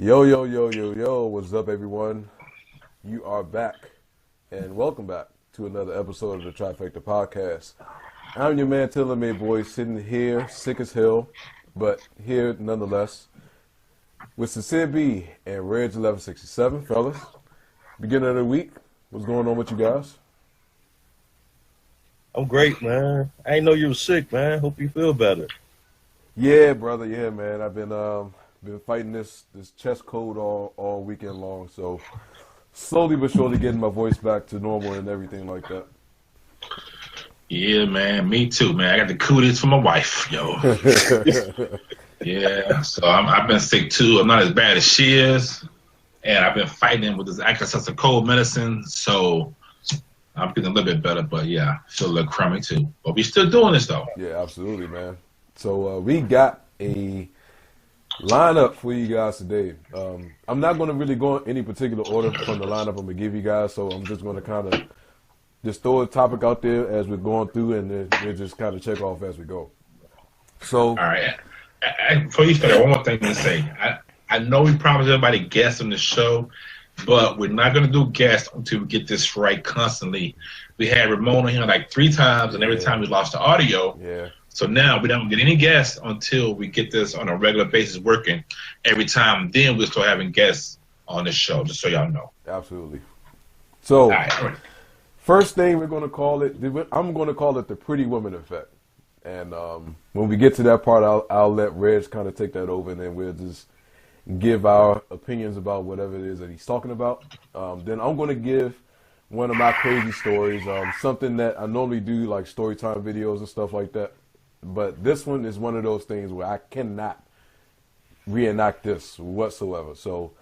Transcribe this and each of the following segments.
Yo, yo, yo, yo, yo, what's up, everyone? You are back, and welcome back to another episode of the Trifecta podcast. I'm your man, TaylorMadeBoi, sitting here, sick as hell, but here nonetheless, with Sincere B and Reg 1167, fellas. Beginning of the week, what's going on with you guys? I'm great, man. I didn't know you were sick, man. Hope you feel better. Yeah, brother, yeah, man. I've been fighting this chest cold all weekend long, so slowly but surely getting my voice back to normal and everything like that. Yeah, man. Me too, man. I got the cooties for my wife, yo. Yeah, so I've been sick too. I'm not as bad as she is, and I've been fighting with this Alka-Seltzer cold medicine, so I'm getting a little bit better. But yeah, still a little crummy too. But we still doing this though. Yeah, absolutely, man. So we got a lineup for you guys today. I'm not going to really go in any particular order from the lineup I'm going to give you guys, so I'm just going to kind of just throw a topic out there as we're going through, and then we'll just kind of check off as we go. So, all right. Before you start, one more thing to say. I know we promised everybody guests on the show, but we're not going to do guests until we get this right constantly. We had Ramon on here like 3 times, and every time we lost the audio. Yeah. So now we don't get any guests until we get this on a regular basis working every time. Then we'll start having guests on the show, just so y'all know. Absolutely. So, All right. First thing we're going to call it, I'm going to call it the Pretty Woman Effect. And when we get to that part, I'll let Reg kind of take that over, and then we'll just give our opinions about whatever it is that he's talking about. Then I'm going to give one of my crazy stories, something that I normally do, like story time videos and stuff like that. But this one is one of those things where I cannot reenact this whatsoever. So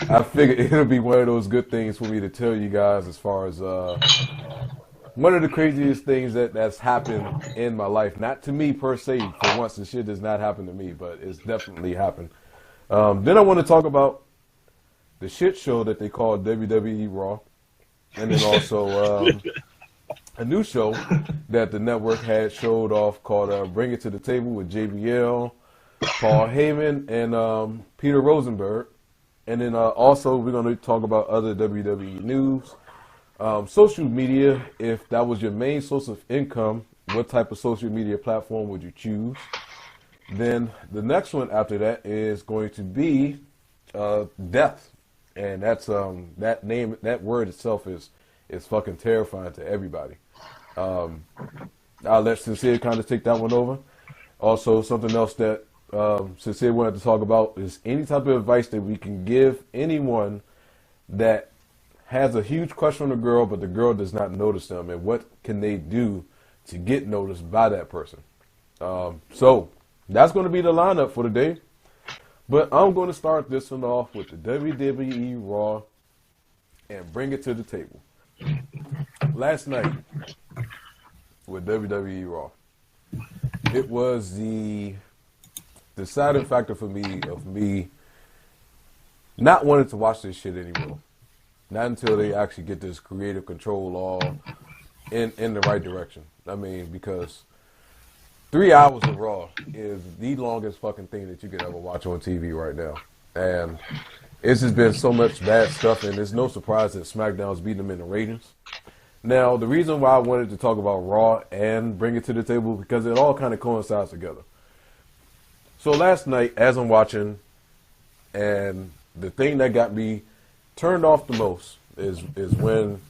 I figured it'll be one of those good things for me to tell you guys as far as one of the craziest things that's happened in my life. Not to me per se, for once the shit does not happen to me, but it's definitely happened. Then I want to talk about the shit show that they call WWE Raw. And then also a new show that the network had showed off called Bring It to the Table with JBL, Paul Heyman, and Peter Rosenberg. And then also we're going to talk about other WWE news. Social media, if that was your main source of income, what type of social media platform would you choose? Then the next one after that is going to be death. And that's that word itself is fucking terrifying to everybody. I'll let Sincere kind of take that one over. Also, something else that Sincere wanted to talk about is any type of advice that we can give anyone that has a huge crush on a girl, but the girl does not notice them, and what can they do to get noticed by that person. So that's going to be the lineup for today. But I'm going to start this one off with the WWE Raw and Bring It to the Table. Last night with WWE Raw, it was the deciding factor for me of me not wanting to watch this shit anymore. Not until they actually get this creative control all in the right direction. I mean, because 3 hours of Raw is the longest fucking thing that you could ever watch on TV right now. And it's just been so much bad stuff, and it's no surprise that SmackDown's beating them in the ratings. Now, the reason why I wanted to talk about Raw and Bring It to the Table, because it all kind of coincides together. So last night, as I'm watching, and the thing that got me turned off the most is when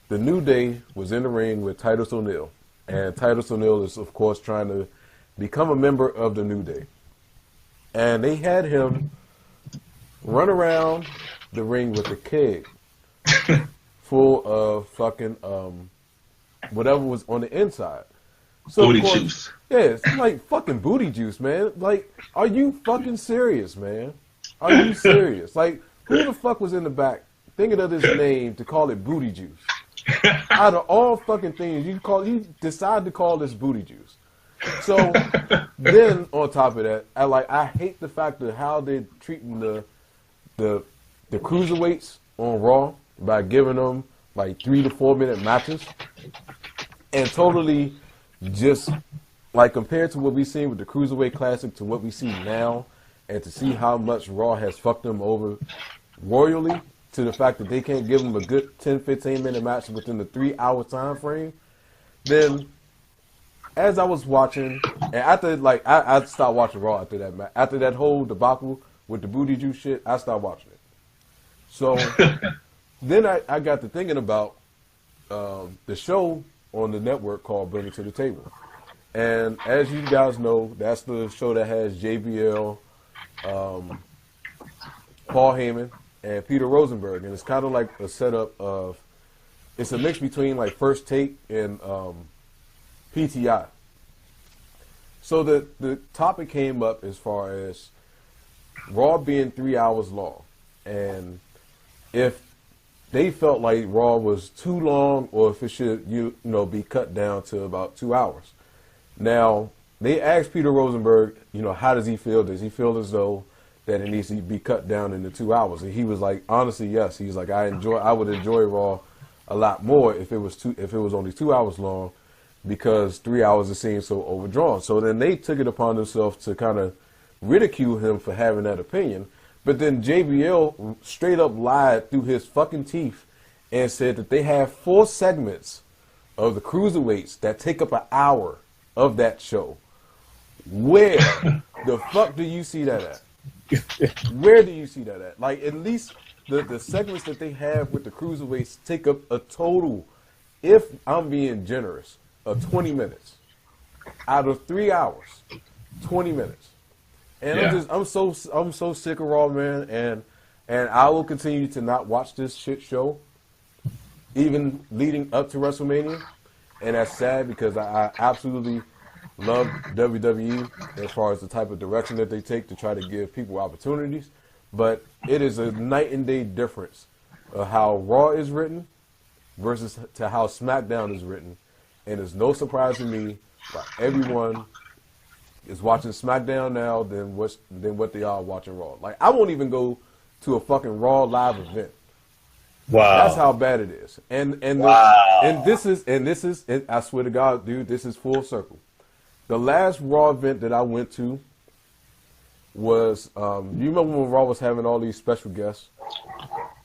the New Day was in the ring with Titus O'Neil. And Titus O'Neil is, of course, trying to become a member of the New Day. And they had him run around the ring with a keg full of fucking whatever was on the inside. So Booty juice. Yeah, it's like fucking booty juice, man. Like, are you fucking serious, man? Are you serious? Like, who the fuck was in the back thinking of this name to call it booty juice? Out of all fucking things, you decide to call this booty juice. So then on top of that, I hate the fact of how they're treating the cruiserweights on Raw by giving them like 3 to 4 minute matches, and totally just like compared to what we seen with the Cruiserweight Classic to what we see now, and to see how much Raw has fucked them over royally, to the fact that they can't give them a good 10, 15-minute match within the 3-hour time frame, then as I was watching, and after, like, I stopped watching Raw after that match. After that whole debacle with the booty juice shit, I stopped watching it. So then I got to thinking about the show on the network called Bring It to the Table. And as you guys know, that's the show that has JBL, Paul Heyman, and Peter Rosenberg. And it's kind of like a setup of, it's a mix between like First Take and PTI. So the topic came up as far as Raw being 3 hours long. And if they felt like Raw was too long, or if it should be cut down to about 2 hours. Now, they asked Peter Rosenberg, how does he feel? Does he feel as though that it needs to be cut down into 2 hours? And he was like, honestly, yes. He's like, I would enjoy Raw a lot more if it was only 2 hours long, because 3 hours it seems so overdrawn. So then they took it upon themselves to kind of ridicule him for having that opinion. But then JBL straight up lied through his fucking teeth and said that they have 4 segments of the cruiserweights that take up an hour of that show. Where the fuck do you see that at? Where do you see that at? Like, at least the segments that they have with the cruiserweights take up a total, if I'm being generous, of 20 minutes. Out of 3 hours, 20 minutes. And yeah. I'm so sick of Raw, man, and I will continue to not watch this shit show, even leading up to WrestleMania, and that's sad because I absolutely love WWE as far as the type of direction that they take to try to give people opportunities, but it is a night and day difference of how Raw is written versus to how SmackDown is written, and it's no surprise to me why everyone is watching SmackDown now than what they are watching Raw. Like, I won't even go to a fucking Raw live event. Wow, that's how bad it is. And this is I swear to God, dude, this is full circle. The last Raw event that I went to was you remember when Raw was having all these special guests,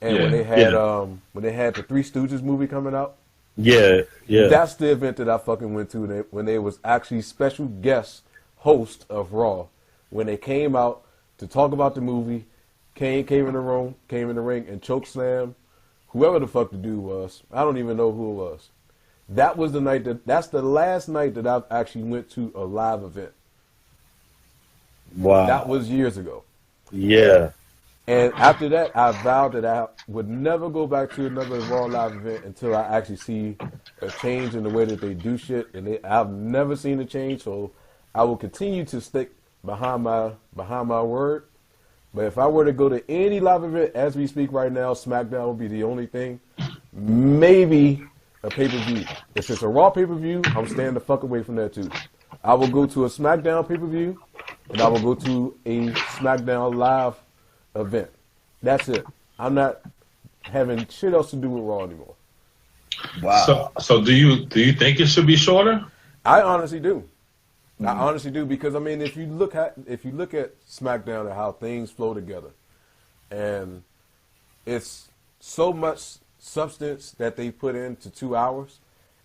and when they had the Three Stooges movie coming out. Yeah. That's the event that I fucking went to when they was actually special guests. Host of Raw, when they came out to talk about the movie, came in the ring and chokeslam whoever the fuck the dude was. I don't even know who it was. That was the night that's the last night that I've actually went to a live event. Wow. That was years ago. Yeah. And after that, I vowed that I would never go back to another Raw live event until I actually see a change in the way that they do shit. And I've never seen a change, so I will continue to stick behind my word. But if I were to go to any live event as we speak right now, SmackDown would be the only thing. Maybe a pay-per-view. If it's a Raw pay-per-view, I'm staying the fuck away from that too. I will go to a SmackDown pay-per-view, and I will go to a SmackDown live event. That's it. I'm not having shit else to do with Raw anymore. Wow. So do you think it should be shorter? I honestly do. I honestly do, because I mean, if you look at SmackDown and how things flow together, and it's so much substance that they put into 2 hours,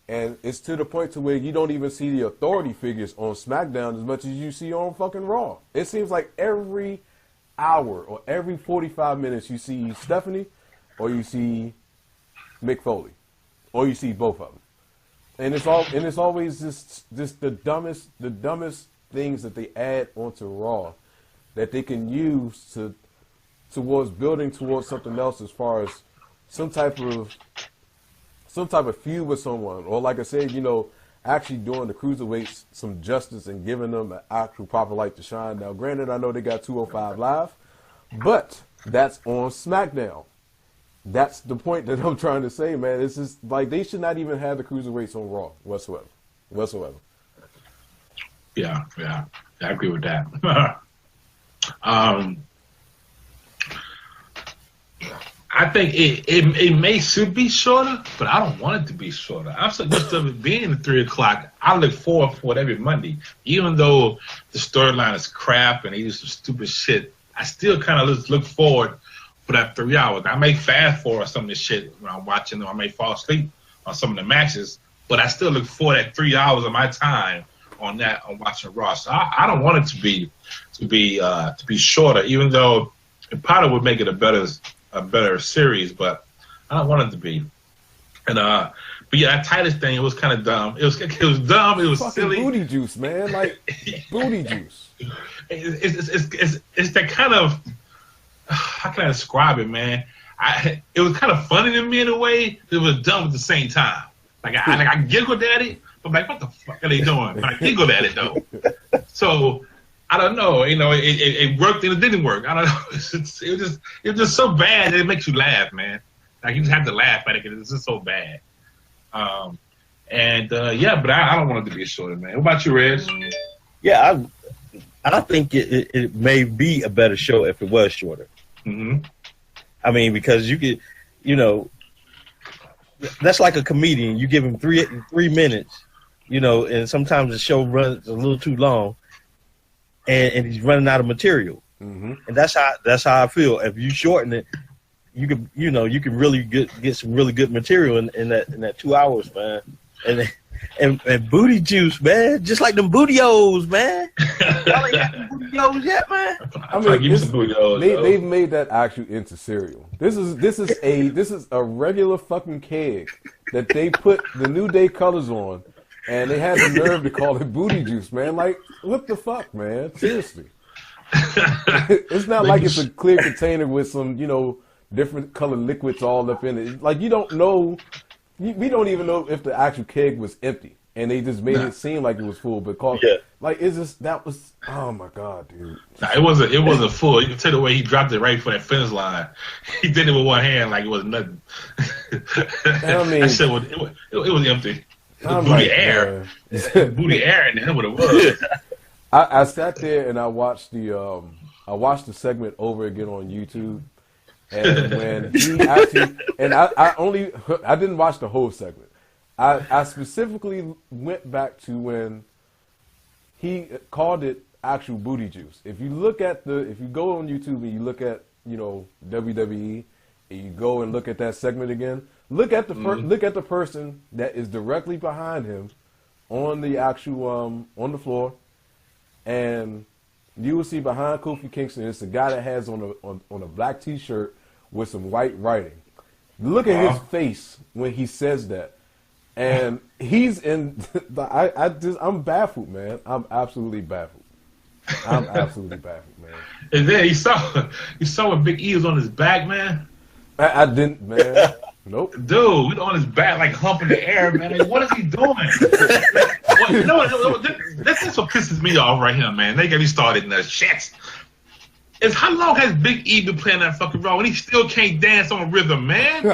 and it's to the point to where you don't even see the authority figures on SmackDown as much as you see on fucking Raw. It seems like every hour or every 45 minutes you see Stephanie, or you see Mick Foley, or you see both of them. And it's always just the dumbest things that they add onto Raw that they can use towards building towards something else, as far as some type of feud with someone, or like I said, actually doing the cruiserweights some justice and giving them an actual proper light to shine. Now, granted, I know they got 205 Live, but that's on SmackDown. That's the point that I'm trying to say, man. It's just like they should not even have the cruiserweights on Raw whatsoever. Yeah, I agree with I think it should be shorter, but I don't want it to be shorter. I'm so used to it being at 3 o'clock. I look forward for it every Monday, even though the storyline is crap and they do some stupid shit. I still kind of just look forward for that 3 hours. I may fast forward some of this shit when I'm watching them. I may fall asleep on some of the matches, but I still look forward at 3 hours of my time on watching Raw. So I don't want it to be shorter, even though it probably would make it a better series, but I don't want it to be. And but yeah, that Titus thing, it was kind of dumb. It was dumb. It was fucking silly. Booty juice, man. Like booty juice. It's that kind of, how can I describe it, man? It was kind of funny to me in a way. It was dumb at the same time. Like I giggled at it, but I'm like, what the fuck are they doing? But I giggled at it though. So I don't know. You know, it worked and it didn't work. I don't know. It was just so bad that it makes you laugh, man. Like you just have to laugh at it because it's just so bad. Yeah, but I don't want it to be shorter, man. What about you, Reg? Yeah, I think it may be a better show if it was shorter. Mm-hmm. I mean, because you could, you know, that's like a comedian. You give him 3 minutes, you know, and sometimes the show runs a little too long, and he's running out of material. Mm-hmm. And that's how I feel. If you shorten it, you can really get some really good material in that 2 hours, man. And booty juice, man, just like them booty-os, man. Y'all ain't got them booty-os yet, man. I'm trying to give you some booty-os. They've made that actually into cereal. This is a regular fucking keg that they put the New Day colors on, and they had the nerve to call it booty juice, man. Like, what the fuck, man? Seriously. It's not like it's a clear container with some, you know, different colored liquids all up in it. Like, you don't know. We don't even know if the actual keg was empty, and they just made it seem like it was full. Because, like, oh my god, dude. Nah, it wasn't full. You can tell the way he dropped it right for that finish line. He did it with one hand like it was nothing. I mean, that shit it was empty. It was booty air. Booty air, and that's what it was. I sat there and I watched the segment over again on YouTube. And when he actually, and I didn't watch the whole segment. I specifically went back to when he called it actual booty juice. If you go on YouTube and you look at, you know, WWE, and you go and look at that segment again, look at the person that is directly behind him on the actual on the floor, and you will see behind Kofi Kingston, it's a guy that has on a black T-shirt with some white writing. Look at his face when he says that, and he's in. I'm baffled, man. I'm absolutely baffled. I'm absolutely baffled, man. And then you saw when Big E was on his back, man. I didn't, man. Nope. Dude, on his back, like humping the air, man. Like, what is he doing? You know what? This what pisses me off right here, man. They get me started in the shit. Is how long has Big E been playing that fucking role and he still can't dance on rhythm, man?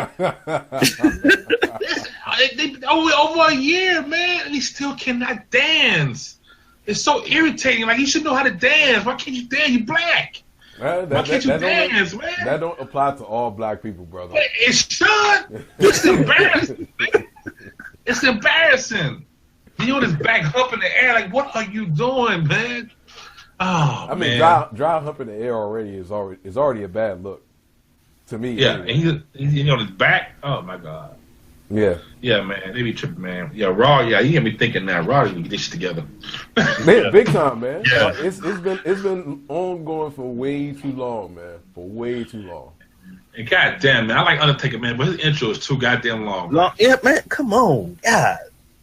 Over a year, man, and he still cannot dance. It's so irritating. Like, he should know how to dance. Why can't you dance? You black. Why can't you dance, man? That don't apply to all black people, brother. It should. It's embarrassing. It's embarrassing. He on his back humping the air. Like, what are you doing, man? Oh, I mean, man. dry hump in the air is already a bad look to me. Yeah, anyway. and he's on his back. Oh my god. Yeah. Yeah, man, they be tripping, man. Yeah, Raw. Yeah, you got me thinking now. Raw, you get this shit together. Man, big time, man. Yeah. It's been ongoing for way too long, man. For way too long. And goddamn, man, I like Undertaker, man, but his intro is too goddamn long. Yeah, man, come on, God,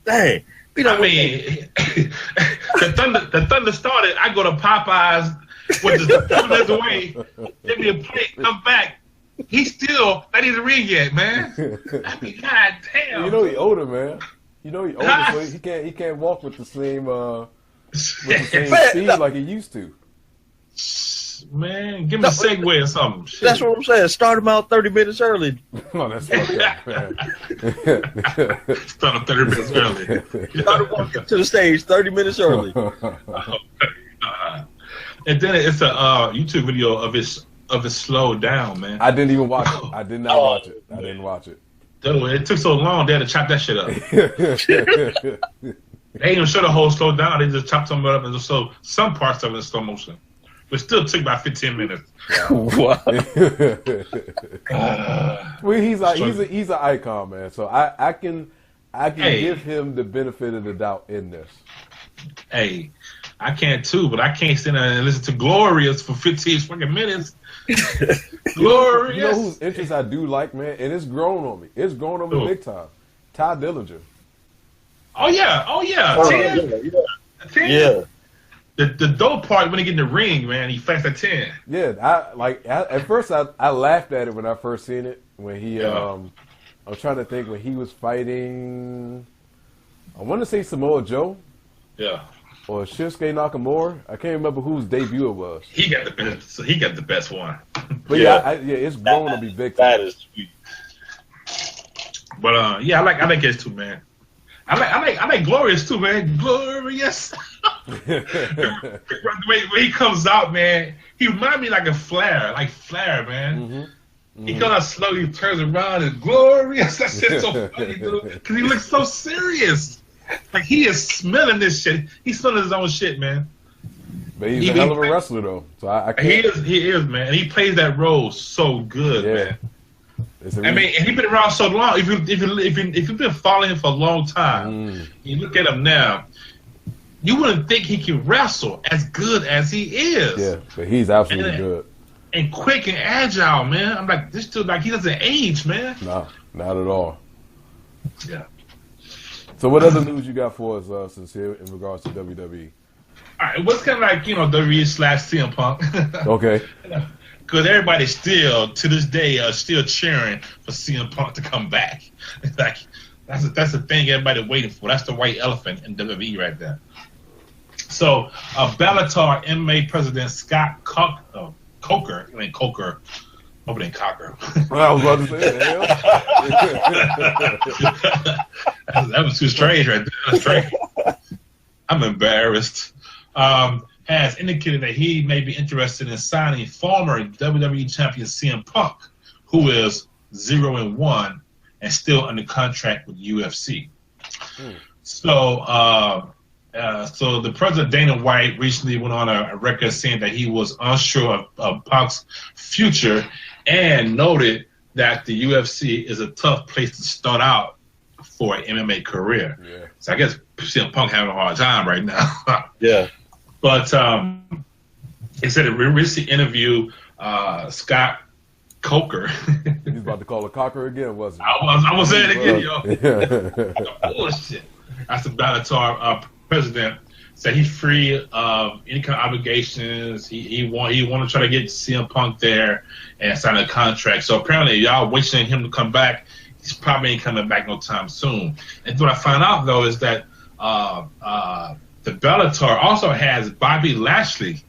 dang. I mean, the thunder started. I go to Popeyes with the 2 minutes away. Give me a plate, come back. He's still not in the ring yet, man. I mean, god damn. You know he older, man. You know he older, so he can't walk with the same speed like he used to. Man, give me a segue or something. Shit. That's what I'm saying. Start him out 30 minutes early. Oh, that's fucked up, man. Start him 30 minutes early. Start him walking to the stage 30 minutes early. And then it's a YouTube video of his of it slowed down, man. I didn't even watch it. I did not watch it. I didn't watch it. Dude, it took so long they had to chop that shit up. They ain't even show the whole slow down. They just chopped some of it up and just showed some parts of it in slow motion. But still took about 15 minutes. Wow. Well, he's an icon, man. So I can give him the benefit of the doubt in this. Hey, I can too, but I can't sit there and listen to Glorious for 15 fucking minutes. Glorious. You know whose interest I do like, man, and it's grown on me. It's grown on me big time. Ty Dillinger. Oh yeah. Yeah. The dope part when he get in the ring, man, he fights at 10. Yeah, at first I laughed at it when I first seen it. When he I'm trying to think when he was fighting, I want to say Samoa Joe. Yeah. Or Shinsuke Nakamura. I can't remember whose debut it was. He got the best one. But it's grown on me big time. That is sweet. But I like his too, man. I like Glorious too, man. Glorious. The way he comes out, man, he reminds me like Flair, man. Mm-hmm. He comes out slowly, turns around, and Glorious. That shit's so funny, dude, because he looks so serious. Like he is smelling this shit. He's smelling his own shit, man. But he's a hell of a wrestler, though. So I can't. He is, man. And he plays that role so good, man. And he's been around so long. If you've been following him for a long time, you look at him now, you wouldn't think he can wrestle as good as he is. Yeah, but he's absolutely good. And quick and agile, man. I'm like, this dude, like, he doesn't age, man. No, not at all. Yeah. So what other news you got for us, Sincere, in regards to WWE? All right, what's kind of like, WWE/CM Punk. Okay. Because everybody still, to this day, are still cheering for CM Punk to come back. Like, that's the thing everybody waiting for. That's the white elephant in WWE right there. So, Bellator MMA president Scott Coker. Hope it ain't Cocker. Well, I was about to say that was too strange right there. That's strange. I'm embarrassed. Has indicated that he may be interested in signing former WWE champion CM Punk, who is 0-1 and still under contract with UFC. So the president Dana White recently went on a record saying that he was unsure of Punk's future and noted that the UFC is a tough place to start out for an MMA career. Yeah. So I guess CM Punk having a hard time right now. Yeah. But he said in a recent interview, Scott Coker. He's about to call it Cocker again, wasn't he? I was saying it again, yo. Bullshit. That's the Bellator president. Said he's free of any kind of obligations. He want to try to get CM Punk there and sign a contract. So apparently y'all wishing him to come back. He's probably ain't coming back no time soon. And what I found out though is that the Bellator also has Bobby Lashley.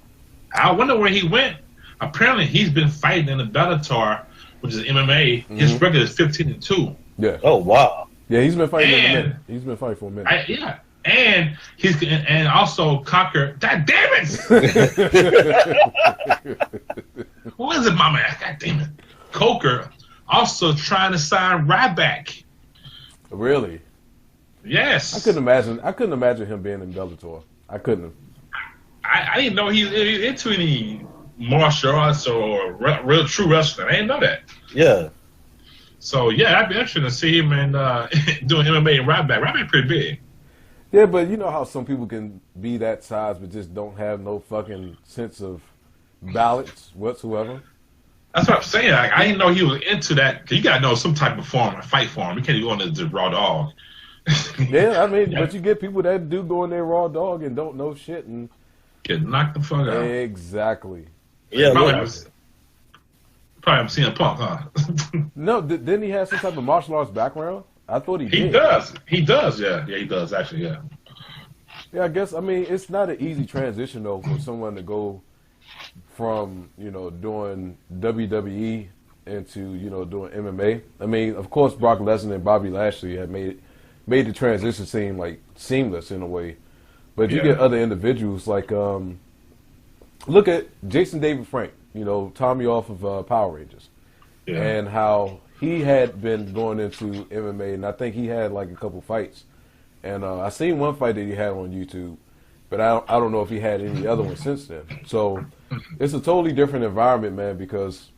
I wonder where he went. Apparently he's been fighting in the Bellator, which is MMA. His record is 15-2. Yeah. Oh wow. Yeah, he's been fighting in a minute. He's been fighting for a minute. Yeah. And also Cocker. God damn it! Who is it, mama? God damn it! Coker also trying to sign Ryback. Really? Yes. I couldn't imagine him being in Bellator. I couldn't. I didn't know he was into any martial arts or real true wrestling. I didn't know that. Yeah. So yeah, I'd be interested to see him and doing MMA and Ryback. Ryback pretty big. Yeah, but you know how some people can be that size but just don't have no fucking sense of balance whatsoever. That's what I'm saying. Like, I didn't know he was into that. Cause you gotta know some type of fight form. You can't go into the raw dog. Yeah, I mean, but you get people that do go in there raw dog and don't know shit and get knocked the fuck out. Exactly. Yeah, probably CM Punk, huh? No, didn't he have some type of martial arts background? I thought he did. He does. He does, yeah. Yeah, he does, actually, yeah. Yeah, I guess, I mean, it's not an easy transition, though, for someone to go from, doing WWE into, doing MMA. I mean, of course, Brock Lesnar and Bobby Lashley had made the transition seem, like, seamless in a way. But you get other individuals, like, look at Jason David Frank, you know, Tommy off of Power Rangers, and how he had been going into MMA, and I think he had like a couple fights, and I seen one fight that he had on YouTube, but I don't know if he had any other ones since then. So it's a totally different environment, man, because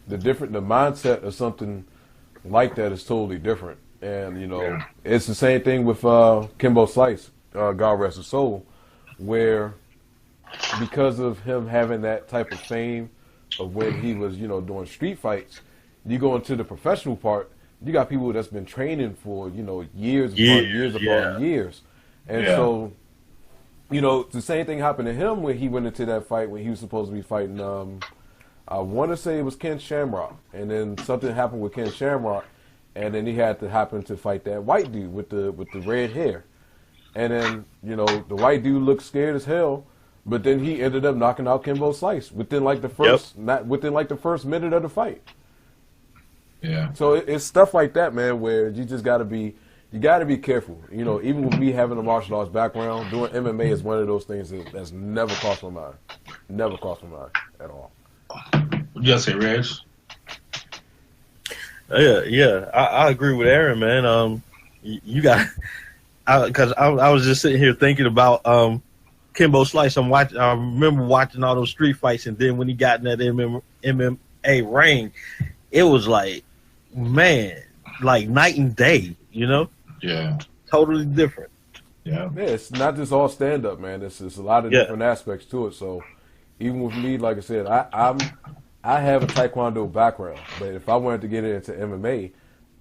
the mindset of something like that is totally different. And, you know, it's the same thing with Kimbo Slice, God rest his soul, where because of him having that type of fame of when he was, you know, doing street fights, you go into the professional part, you got people that's been training for, you know, years upon years. And so, you know, the same thing happened to him when he went into that fight when he was supposed to be fighting, I want to say it was Ken Shamrock. And then something happened with Ken Shamrock, and then he had to happen to fight that white dude with the red hair. And then, you know, the white dude looked scared as hell, but then he ended up knocking out Kimbo Slice within like the first minute of the fight. Yeah. So it's stuff like that, man, where you just gotta be careful. You know, even with me having a martial arts background, doing MMA is one of those things that's never crossed my mind. Never crossed my mind at all. What you say, Reg? I agree with Aaron, man. You got, because I was just sitting here thinking about Kimbo Slice. I remember watching all those street fights, and then when he got in that MMA ring, it was like, man, like night and day, you know? Yeah. Totally different. Yeah, it's not just all stand up, man. It's a lot of different aspects to it. So even with me, like I said, I have a Taekwondo background, but if I wanted to get into MMA,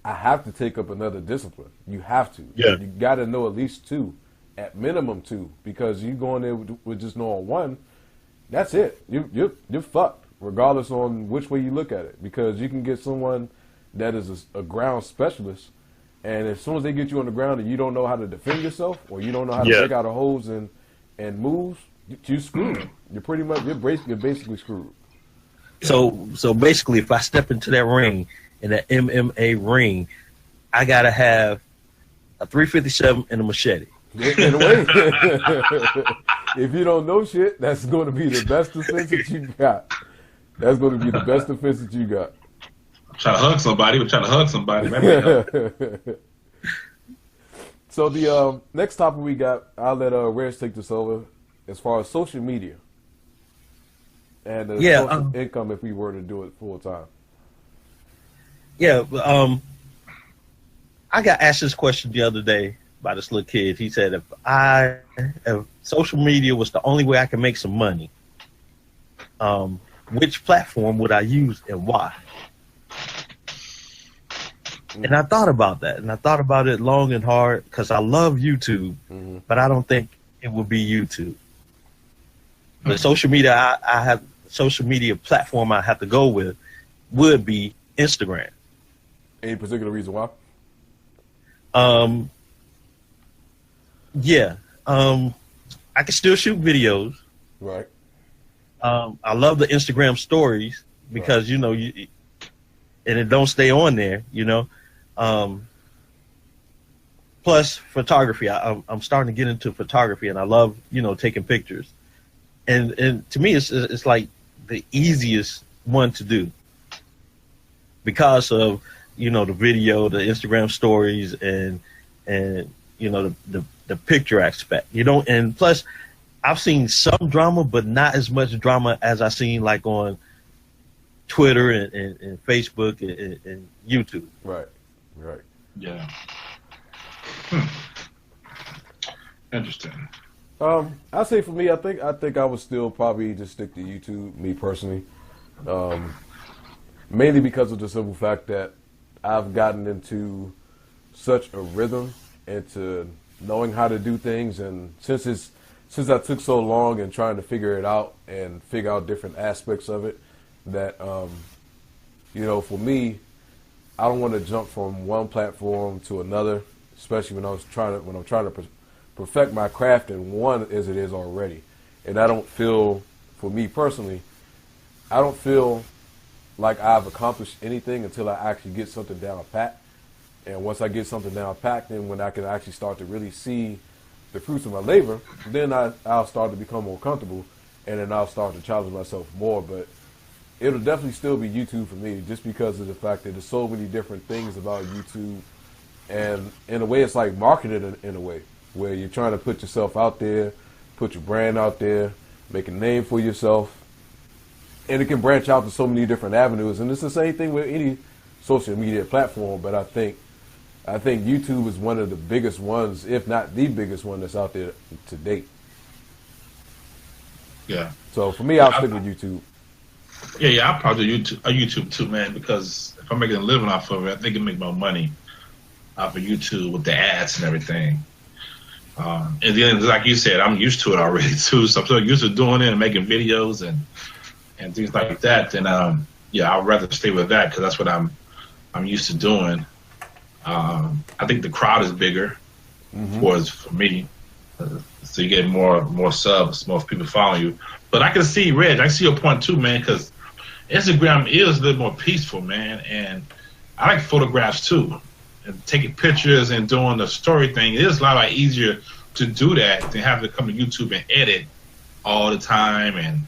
I have to take up another discipline. You have to. Yeah. You got to know at least two, at minimum two, because you go in there with just knowing one, that's it. You're fucked, regardless on which way you look at it, because you can get someone that is a ground specialist, and as soon as they get you on the ground and you don't know how to defend yourself, or you don't know how to break out of holds and moves, you're screwed. You're basically screwed. So basically, if I step into that ring, in that MMA ring, I gotta have a 357 and a machete. In a way, if you don't know shit, that's going to be the best defense that you got. That's going to be the best defense that you got. Try to hug somebody. So the next topic we got, I'll let Reg take this over. As far as social media and the social income, if we were to do it full time. Yeah, I got asked this question the other day by this little kid. He said, if social media was the only way I could make some money, which platform would I use and why? And I thought about that, and I thought about it long and hard, because I love YouTube, but I don't think it would be YouTube. The social media social media platform I have to go with would be Instagram. Any particular reason why? I can still shoot videos. Right. I love the Instagram stories because, you know, and it don't stay on there, you know. Plus photography. I'm starting to get into photography, and I love, you know, taking pictures. And to me, it's like the easiest one to do because of, you know, the video, the Instagram stories, and you know, the picture aspect, you know. And plus, I've seen some drama, but not as much drama as I've seen like on Twitter and Facebook and YouTube. Right. Yeah. Interesting. I say for me, I think I would still probably just stick to YouTube, me personally. Mainly because of the simple fact that I've gotten into such a rhythm into knowing how to do things, and since I took so long and trying to figure it out and figure out different aspects of it, that you know, for me, I don't want to jump from one platform to another, especially when I'm trying to perfect my craft in one as it is already. And I don't feel, for me personally, I don't feel like I've accomplished anything until I actually get something down pat. And once I get something down pat, then when I can actually start to really see the fruits of my labor, then I'll start to become more comfortable and then I'll start to challenge myself more. But it'll definitely still be YouTube for me, just because of the fact that there's so many different things about YouTube, and in a way, it's like marketed in a way where you're trying to put yourself out there, put your brand out there, make a name for yourself, and it can branch out to so many different avenues. And it's the same thing with any social media platform, but I think YouTube is one of the biggest ones, if not the biggest one that's out there to date. Yeah. So for me, I'll stick with YouTube. Yeah, I'll probably do YouTube too, man, because if I'm making a living off of it, I think I make more money off of YouTube with the ads and everything. And then, like you said, I'm used to it already too, so I'm so used to doing it and making videos and things like that. Then, yeah, I'd rather stay with that because that's what I'm used to doing. I think the crowd is bigger for me, so you get more subs, more people following you. But I can see, Reg, I see your point too, man, because Instagram is a little more peaceful, man, and I like photographs too. And taking pictures and doing the story thing, it is a lot easier to do that than have to come to YouTube and edit all the time. And,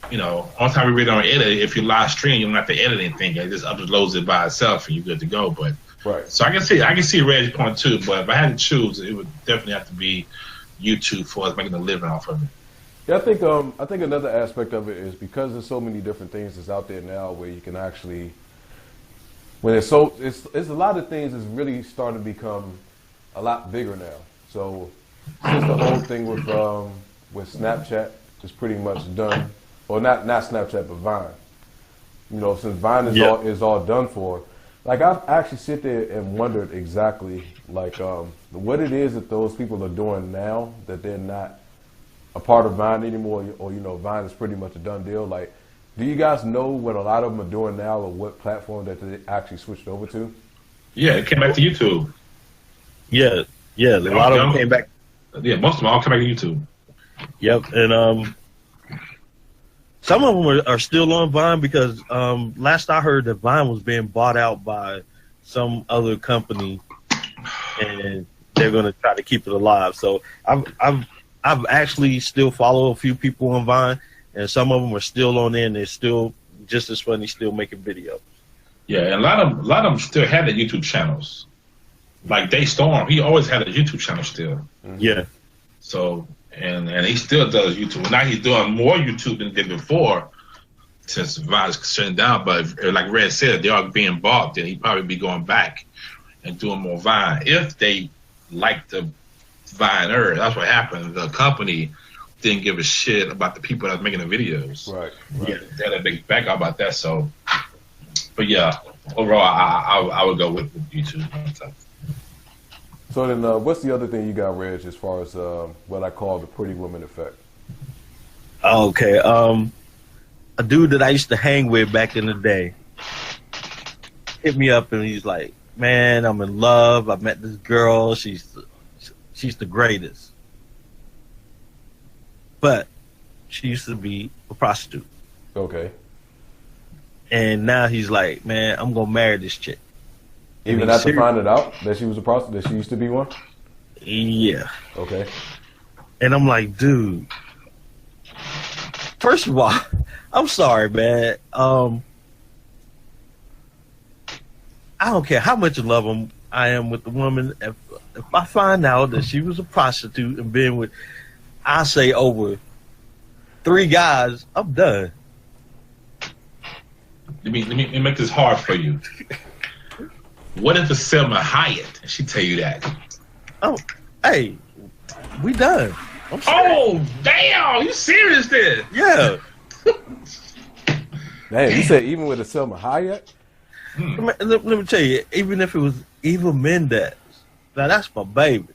you know, all the time we really don't edit. If you live stream, you don't have to edit anything. It just uploads it by itself and you're good to go. But right. So I can see Reg's point too. But if I had to choose, it would definitely have to be YouTube for us making a living off of it. Yeah, I think another aspect of it is because there's so many different things that's out there now where you can actually, when it's a lot of things that's really starting to become a lot bigger now. So since the whole thing with Snapchat is pretty much done, or not Snapchat but Vine. You know, since Vine is all done for, like I've actually sit there and wondered exactly like what it is that those people are doing now that they're not a part of Vine anymore, or you know, Vine is pretty much a done deal. Like, do you guys know what a lot of them are doing now, or what platform that they actually switched over to? Yeah, it came back to YouTube. Yeah, a lot of them came back. Yeah, most of them all came back to YouTube. Yep, and some of them are still on Vine because last I heard that Vine was being bought out by some other company, and they're going to try to keep it alive. So I've actually still follow a few people on Vine, and some of them are still on there, and they're still just as funny, still making videos. Yeah, and a lot of them still had their YouTube channels. Like Daystorm, he always had a YouTube channel still. Yeah. So and he still does YouTube. Now he's doing more YouTube than he did before, since Vine is shutting down. But like Red said, they are being bought. Then he'd probably be going back and doing more Vine if they like the Viner. That's what happened. The company didn't give a shit about the people that were making the videos. Right. Yeah, they had a big back about that. So, but yeah, overall, I would go with YouTube. So then, what's the other thing you got, Reg, as far as what I call the pretty woman effect? Okay, a dude that I used to hang with back in the day hit me up and he's like, "Man, I'm in love. I met this girl. She's the greatest, but she used to be a prostitute." Okay. And now he's like, "Man, I'm gonna marry this chick." Even after finding out that she was a prostitute, that she used to be one? Yeah. Okay. And I'm like, dude, first of all, I'm sorry, man. I don't care how much in love I am with the woman. If I find out that she was a prostitute and been with, I say over 3 guys, I'm done. Let me make this hard for you. What if it's Selma Hayek and she tell you that? Oh, hey, we done. Oh, damn! You serious then? Yeah. Damn, you said even with a Selma Hayek? Let me tell you, even if it was Eva Mendes, now that's my baby.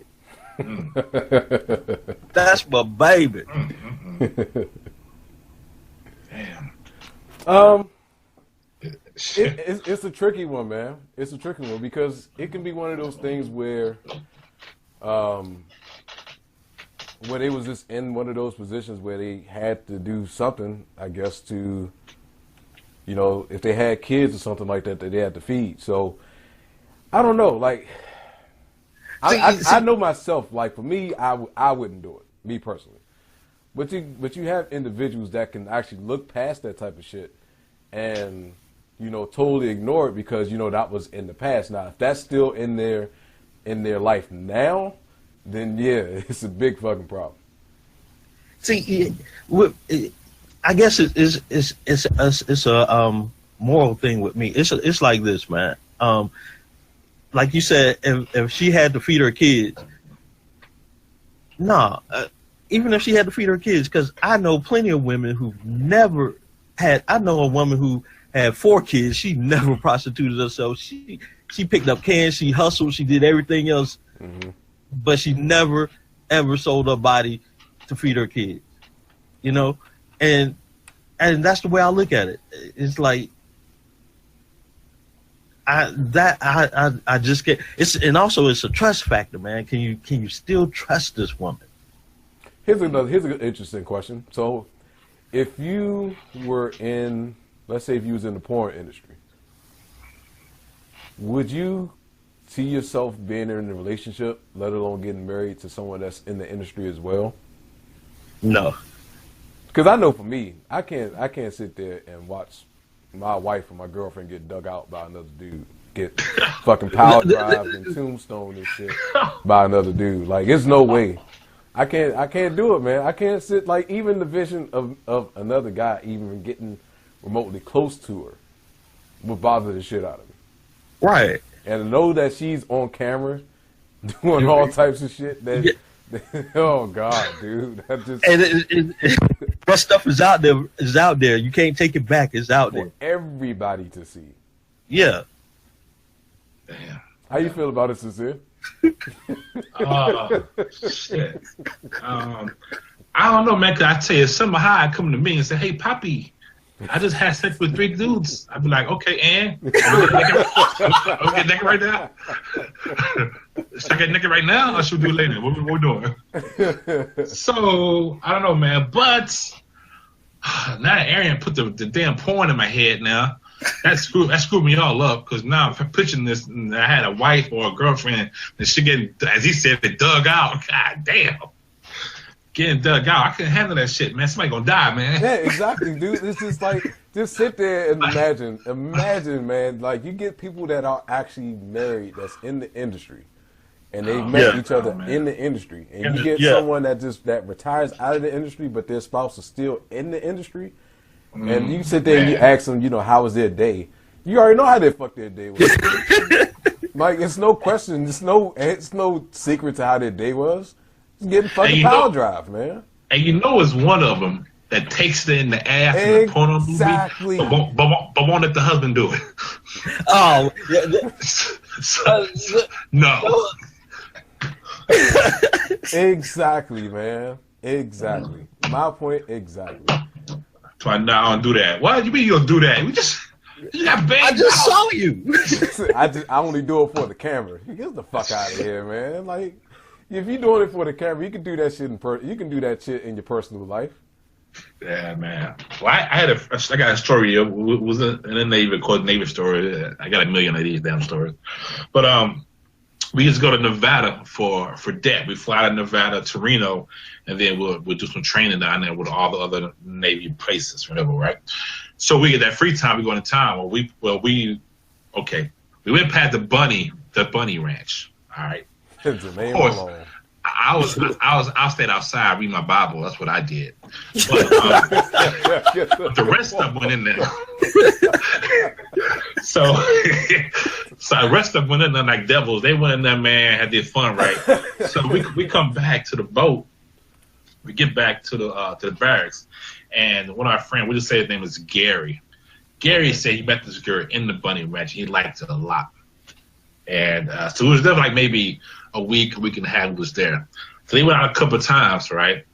That's my baby. Damn. It's a tricky one, man. It's a tricky one because it can be one of those things where they was just in one of those positions where they had to do something, I guess, to, you know, if they had kids or something like that they had to feed. So I don't know. Like, I know myself. Like for me, I wouldn't do it. Me personally. But you have individuals that can actually look past that type of shit and, totally ignore it because, that was in the past. Now, if that's still in their life now, then yeah, it's a big fucking problem. See, I guess it's a moral thing with me. It's like this, man. Like you said, if she had to feed her kids, even if she had to feed her kids, because I know plenty of women who never had. I know a woman who had 4 kids. She never prostituted herself. She picked up cans. She hustled. She did everything else, but she never ever sold her body to feed her kids. And that's the way I look at it. It's like I just can't. And also it's a trust factor, man. Can you still trust this woman? Here's an interesting question. So, if you were let's say if you was in the porn industry, would you see yourself being in a relationship, let alone getting married to someone that's in the industry as well? No. Because I know for me, I can't sit there and watch my wife or my girlfriend get dug out by another dude, get fucking power drived and tombstone and shit by another dude. Like, there's no way. I can't do it, man. I can't sit, like, even the vision of another guy even getting remotely close to her would bother the shit out of me. Right. And to know that she's on camera doing all types of shit that oh God, dude. That just that stuff is out there. You can't take it back. It's out there. For everybody to see. Yeah. Damn. How you feel about it, Sincere? Shit. I don't know, man. Cause I tell you, some high come to me and say, "Hey, Poppy, I just had sex with 3 dudes." I'd be like, "Okay, and okay, naked right now. Should I get naked right now, or should we do it later? What we doing?" So I don't know, man. But now Arian put the damn porn in my head. Now that screwed me all up because now I'm picturing this. And I had a wife or a girlfriend, and she getting, as he said, dug out. God damn. Getting dug out. I couldn't handle that shit, man. Somebody gonna die, man. Yeah, exactly, dude. It's just like, just sit there and imagine, man. Like, you get people that are actually married that's in the industry, and they met each other in the industry, and you get someone that retires out of the industry, but their spouse is still in the industry, and you sit there and you ask them, how was their day? You already know how they fuck their day was. Like, it's no question. It's no secret to how their day was. Getting fucking power drive, man. And it's one of them that takes it in the ass in the porno movie, but won't let the husband do it. Oh, no. Exactly, man. Exactly. My point exactly. So I don't do that. What do you mean you don't do that? You got banged I just saw you. I only do it for the camera. Get the fuck out of here, man. Like, if you're doing it for the camera, you can do that shit you can do that shit in your personal life. Yeah, man. Well, I got a story. It was in the Navy, called Navy story. I got a million of these damn stories. But we just go to Nevada for that. We fly to Nevada to Reno, and then we'll do some training down there with all the other Navy places, whatever, right? So we get that free time. We go into town. We went past the Bunny Ranch. All right. Of course, I stayed outside reading my Bible. That's what I did. But the rest of them went in there. So the rest of them went in there like devils. They went in there, man, had their fun, right? So we come back to the boat. We get back to the barracks, and one of our friends, we just say his name is Gary. Gary said he met this girl in the Bunny Ranch. He liked it a lot. And so it was there like maybe a week and a half was there. So they went out a couple of times, right?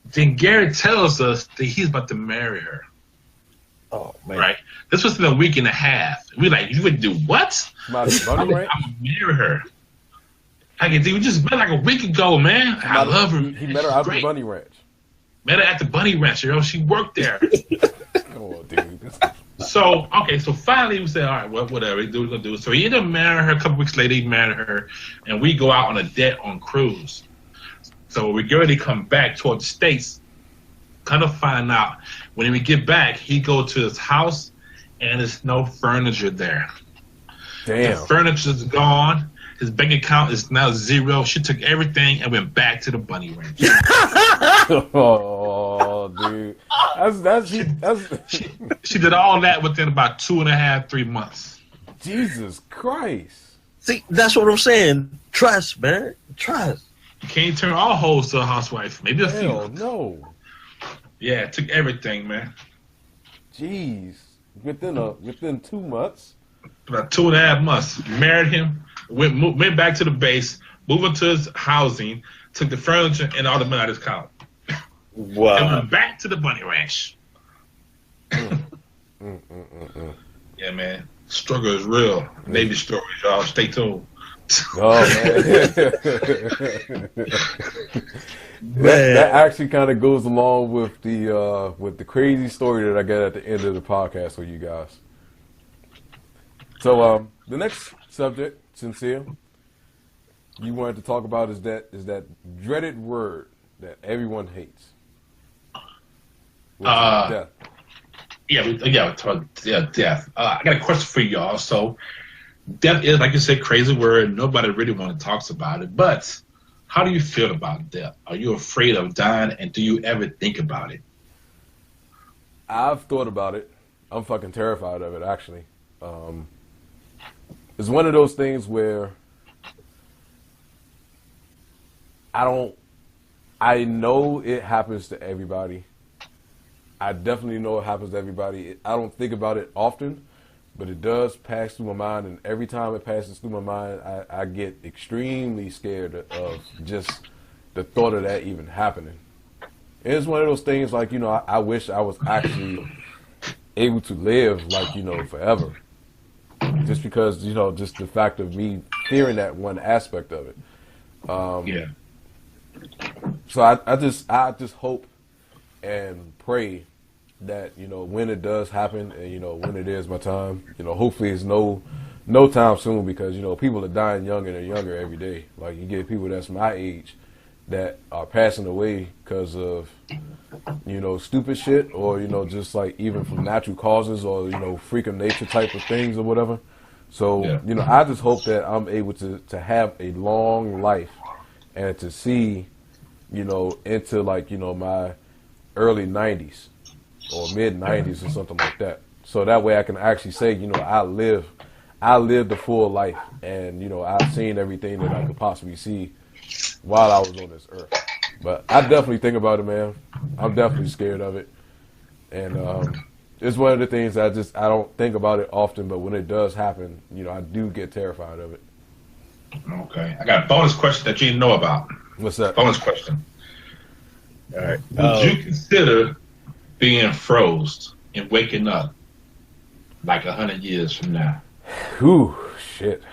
Then Gary tells us that he's about to marry her. Oh, man. Right? This was in a week and a half. We like, you would do what? I'm going to marry her. We just met like a week ago, man. I love her. He met her out the Bunny Ranch. Met her at the Bunny Ranch, She worked there. Oh, dude. So finally we said, all right, well, whatever, we're going to do. So he ended up marrying her. A couple weeks later, he married her, and we go out on a cruise. So we get ready to come back toward the States. Kind of find out when we get back, he go to his house and there's no furniture there. Damn. The furniture's gone. His bank account is now zero. She took everything and went back to the bunny ranch. Oh, dude. She did all that within about 2.5, 3 months. Jesus Christ. See, that's what I'm saying. Trust, man. Trust. You can't turn all hoes to a housewife. Maybe a few. Hell no. Yeah, it took everything, man. Jeez. Within 2 months. About 2.5 months. Married him. Went back to the base. Moved into his housing. Took the furniture and all the money out of his account. Wow. And went back to the bunny ranch. Yeah, man. Struggle is real. Navy stories, y'all. Stay tuned. Oh man. That actually kind of goes along with the crazy story that I get at the end of the podcast with you guys. So the next subject, Sincere, you wanted to talk about is that dreaded word that everyone hates. Death. Death. I got a question for y'all. So, death is, like you said, crazy word. Nobody really want to talk about it. But how do you feel about death? Are you afraid of dying, and do you ever think about it? I've thought about it. I'm fucking terrified of it, actually. It's one of those things where I know it happens to everybody. I definitely know it happens to everybody. I don't think about it often, but it does pass through my mind, and every time it passes through my mind, I get extremely scared of just the thought of that even happening. And it's one of those things like, I wish I was actually able to live like, forever. Just because, just the fact of me fearing that one aspect of it. Yeah. So I just hope and pray that when it does happen and when it is my time, hopefully it's no time soon, because people are dying younger and younger every day. Like, you get people that's my age that are passing away because of stupid shit, or just like even from natural causes, or freak of nature type of things or whatever. So I just hope that I'm able to have a long life and to see into like my early 90s or mid 90s or something like that. So that way I can actually say, I lived the full life, and I've seen everything that I could possibly see while I was on this earth. But I definitely think about it, man. I'm definitely scared of it, and it's one of the things I don't think about it often, but when it does happen, I do get terrified of it. Okay, I got a bonus question that you didn't know about. What's that? Bonus question. All right. Would you consider being froze and waking up like 100 years from now? Whew, shit.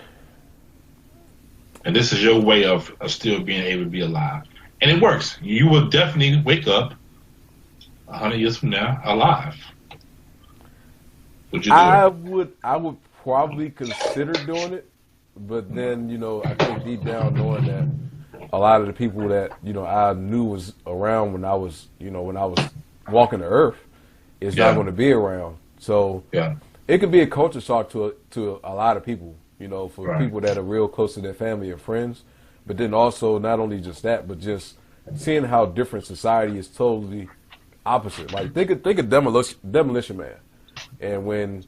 And this is your way of still being able to be alive. And it works. You will definitely wake up 100 years from now alive. Would you do it? I would probably consider doing it, but then, I think deep down knowing that a lot of the people that, I knew was around when I was walking the earth is not going to be around. So it could be a culture shock to a lot of people, for people that are real close to their family and friends. But then also not only just that, but just seeing how different society is totally opposite. Like think of Demolition Man, and when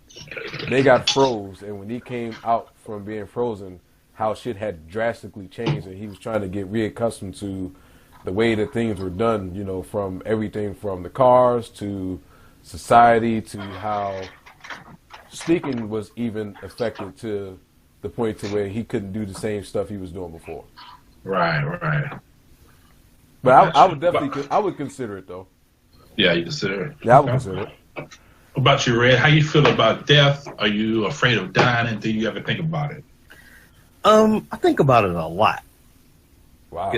they got froze, and when he came out from being frozen, how shit had drastically changed, and he was trying to get reaccustomed to the way that things were done, from everything from the cars to society to how speaking was even affected to the point to where he couldn't do the same stuff he was doing before. Right. But I would definitely, I would consider it though. Yeah, you consider it. Yeah, I would consider it. What about you, Red? How you feel about death? Are you afraid of dying, and do you ever think about it? I think about it a lot. Wow.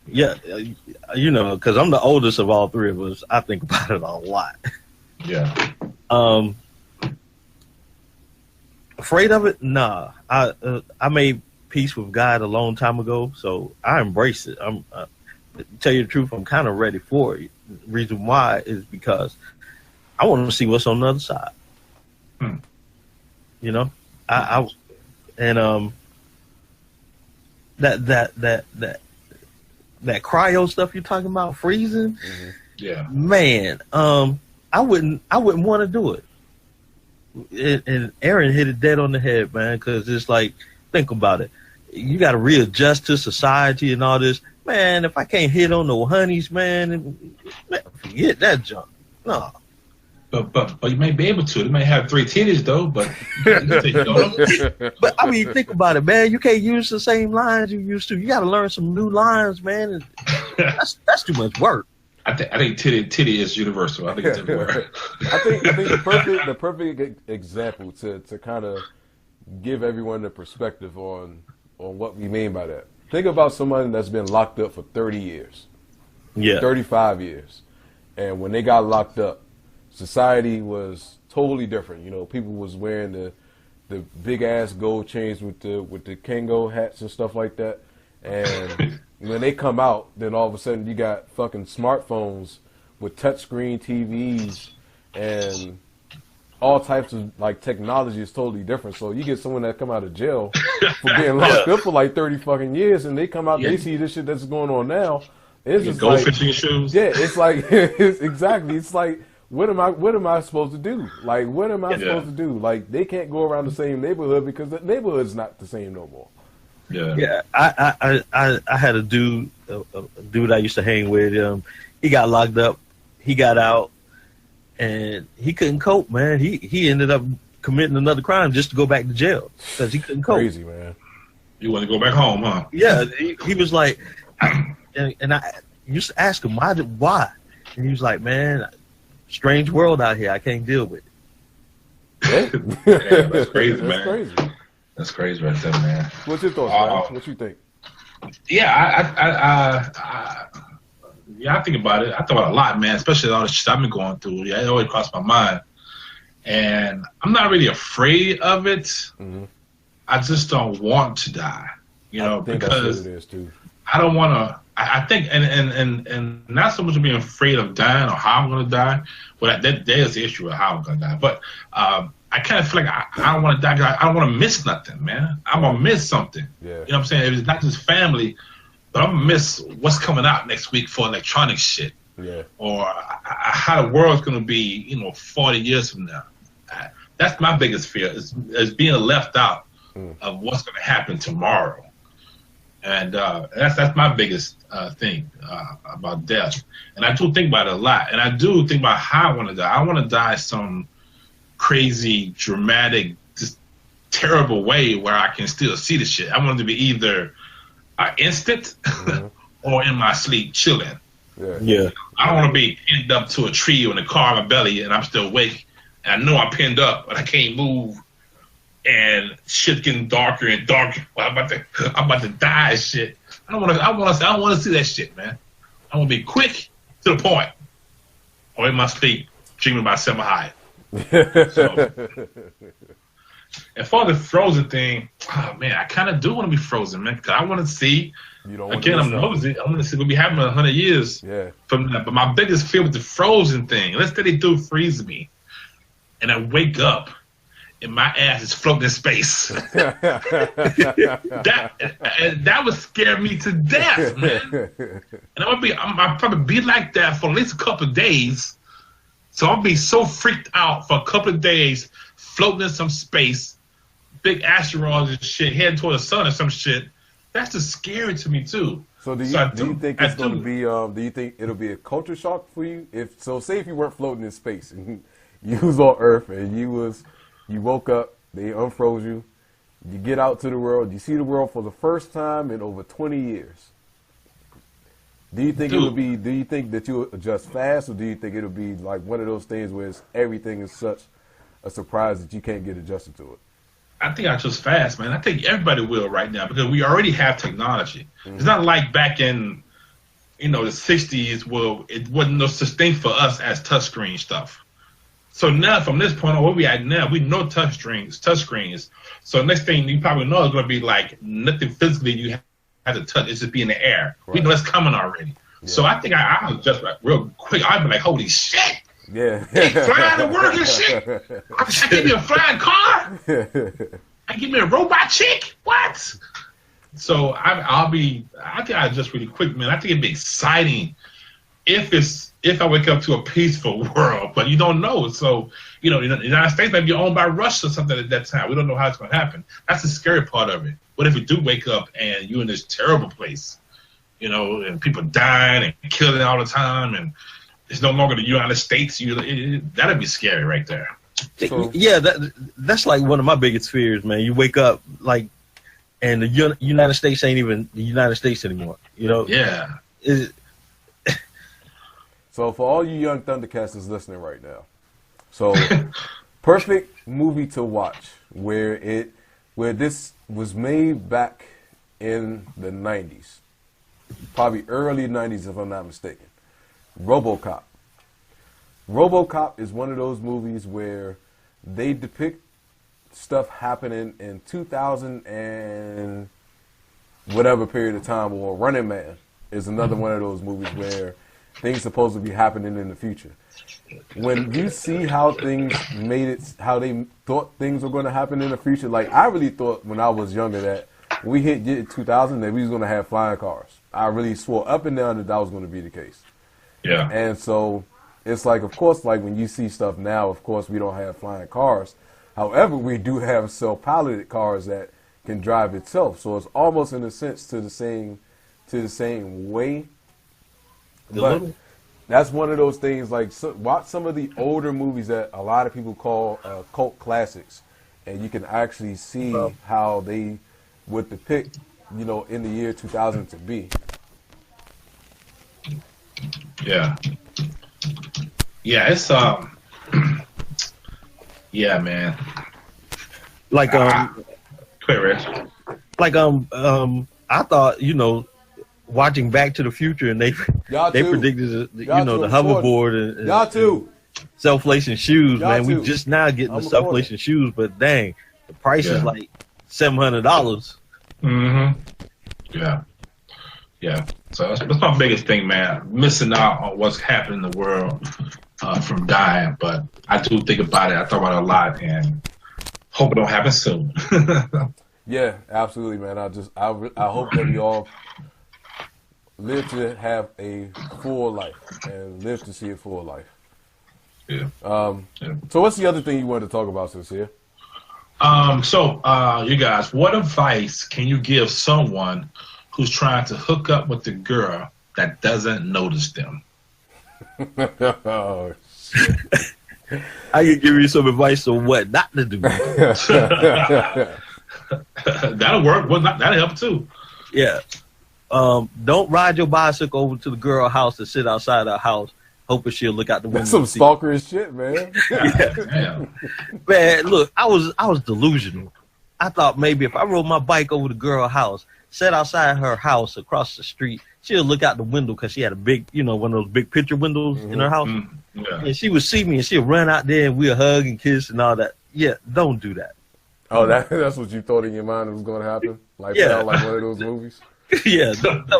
Yeah, because I'm the oldest of all three of us. I think about it a lot. Yeah. Afraid of it? Nah. I made peace with God a long time ago, so I embrace it. to tell you the truth, I'm kind of ready for it. The reason why is because I want to see what's on the other side. You know, I and that cryo stuff you're talking about, freezing. Yeah, man. I wouldn't want to do it. And Aaron hit it dead on the head, man. Because it's like, think about it. You got to readjust to society and all this, man. If I can't hit on no honeys, man, forget that junk. No. But you may be able to. They may have 3 titties though, but but I mean, think about it, man. You can't use the same lines you used to. You got to learn some new lines, man. And that's too much work. I think titty is universal. I think it's everywhere. I think the perfect example to kind of give everyone the perspective on what we mean by that. Think about someone that's been locked up for 30 years, 35 years, and when they got locked up, society was totally different. You know, people was wearing the big ass gold chains with the Kango hats and stuff like that. And when they come out, then all of a sudden you got fucking smartphones with touchscreen TVs and all types of like technology is totally different. So you get someone that come out of jail for being locked up for like 30 fucking years, and they come out, they see this shit that's going on now. It's just go like, fishing shoes. Yeah, it's like exactly. It's like, what am I supposed to do? Like, what am I supposed to do? Like, they can't go around the same neighborhood because the neighborhood's not the same no more. Yeah. I had a dude I used to hang with. He got locked up. He got out, and he couldn't cope, man. He ended up committing another crime just to go back to jail because he couldn't cope. Crazy, man. You want to go back home, huh? Yeah. He was like, and I used to ask him why, and he was like, man, strange world out here. I can't deal with it. Yeah, that's crazy, man. That's crazy. That's crazy right there, man. What's your thoughts, man? What you think? Yeah, I think about it. I thought about it a lot, man, especially all the shit I've been going through. Yeah, it always crossed my mind. And I'm not really afraid of it. Mm-hmm. I just don't want to die, you know, because that's what it is too. I don't want to. I think, and not so much of being afraid of dying or how I'm going to die. Well, there's the issue of how I'm going to die. But I kind of feel like I don't want to die because I don't want to miss nothing, man. I'm going to miss something. Yeah. You know what I'm saying? If it's not just family, but I'm going to miss what's coming out next week for electronic shit. Yeah. Or how the world's going to be, 40 years from now. That's my biggest fear is being left out of what's going to happen tomorrow. And that's my biggest thing about death. And I do think about it a lot. And I do think about how I want to die. I want to die some crazy, dramatic, just terrible way where I can still see the shit. I want it to be either instant or in my sleep chilling. Yeah. I don't want to be pinned up to a tree or in a car in my belly and I'm still awake. And I know I'm pinned up, but I can't move. And shit's getting darker and darker. Well, I'm about to die and shit. I don't want to see that shit, man. I want to be quick to the point. Or in my sleep, dreaming about Selma Hayek. So, and for the frozen thing, oh man, I kind of do want to be frozen, man, because I want to see. Again, I'm nosy. I want to see what we have in 100 years from that. But my biggest fear with the frozen thing, let's say they do freeze me, and I wake up. And my ass is floating in space. that would scare me to death, man. And I'll probably be like that for at least a couple of days. So I'll be so freaked out for a couple of days, floating in some space, big asteroids and shit, heading toward the sun or some shit. That's just scary to me too. So do you think it's going to be? Do you think it'll be a culture shock for you? Say if you weren't floating in space and you was on Earth and you woke up, they unfroze you, you get out to the world, you see the world for the first time in over 20 years. Do you think do you think that you'll adjust fast, or do you think it'll be like one of those things where everything is such a surprise that you can't get adjusted to it? I think I adjust fast, man. I think everybody will right now because we already have technology. Mm-hmm. It's not like back in, the 60s where it wasn't no such thing for us as touchscreen stuff. So now, from this point on, where we at now, we know touchscreens. So next thing you probably know is going to be like nothing physically you have to touch. It's just be in the air. Right. We know that's coming already. So I think I was just like, real quick. I'd be like, holy shit. Yeah. They flying to work and shit. I give me a flying car. I give me a robot chick. What? So I think I just really quick, man. I think it'd be exciting if I wake up to a peaceful world, but you don't know. So the United States may be owned by Russia or something at that time. We don't know how it's going to happen. That's the scary part of it. What if we do wake up and you're in this terrible place, and people dying and killing all the time, and it's no longer the United States? That'd be scary right there. So, yeah, that's like one of my biggest fears, man. You wake up and the United States ain't even the United States anymore. Yeah. So for all you young Thundercasters listening right now, so perfect movie to watch where this was made back in the 90s, probably early 90s if I'm not mistaken. RoboCop. RoboCop is one of those movies where they depict stuff happening in 2000 and whatever period of time, or Running Man is another one of those movies where things supposed to be happening in the future. When you see how things how they thought things were going to happen in the future, like I really thought when I was younger that we hit 2000 that we was going to have flying cars. I really swore up and down that was going to be the case. Yeah. And so it's like, of course, like when you see stuff now, of course, we don't have flying cars. However, we do have self-piloted cars that can drive itself. So it's almost in a sense to the same way. But that's one of those things, like watch some of the older movies that a lot of people call cult classics, and you can actually see how they would depict, in the year 2000 to be. Yeah. Yeah, it's yeah, man. Like Quit, Rich. Like I thought, watching Back to the Future, and they predicted the hoverboard and y'all too self-lacing shoes. Y'all man, too. we just now getting the self-lacing shoes, but dang, the price is like $700. Yeah. So that's my biggest thing, man. Missing out on what's happening in the world from dying, but I do think about it. I thought about it a lot, and hope it don't happen soon. Yeah, absolutely, man. I hope that we all live to have a full life and live to see a full life. Yeah. So what's the other thing you wanted to talk about, Sincere? So you guys, what advice can you give someone who's trying to hook up with a girl that doesn't notice them? Oh, shit. I can give you some advice on what not to do. That'll work. That'll help too. Yeah. Don't ride your bicycle over to the girl house and sit outside her house, hoping she'll look out the window. That's some stalkerish shit, man. Yeah. Man, look, I was delusional. I thought maybe if I rode my bike over to the girl house, sat outside her house across the street, she'll look out the window because she had a big, one of those big picture windows in her house. Yeah. And she would see me and she'll run out there and we'll hug and kiss and all that. Yeah, don't do that. Oh, that's what you thought in your mind was going to happen? Like, Yeah. like one of those movies? Yeah, don't do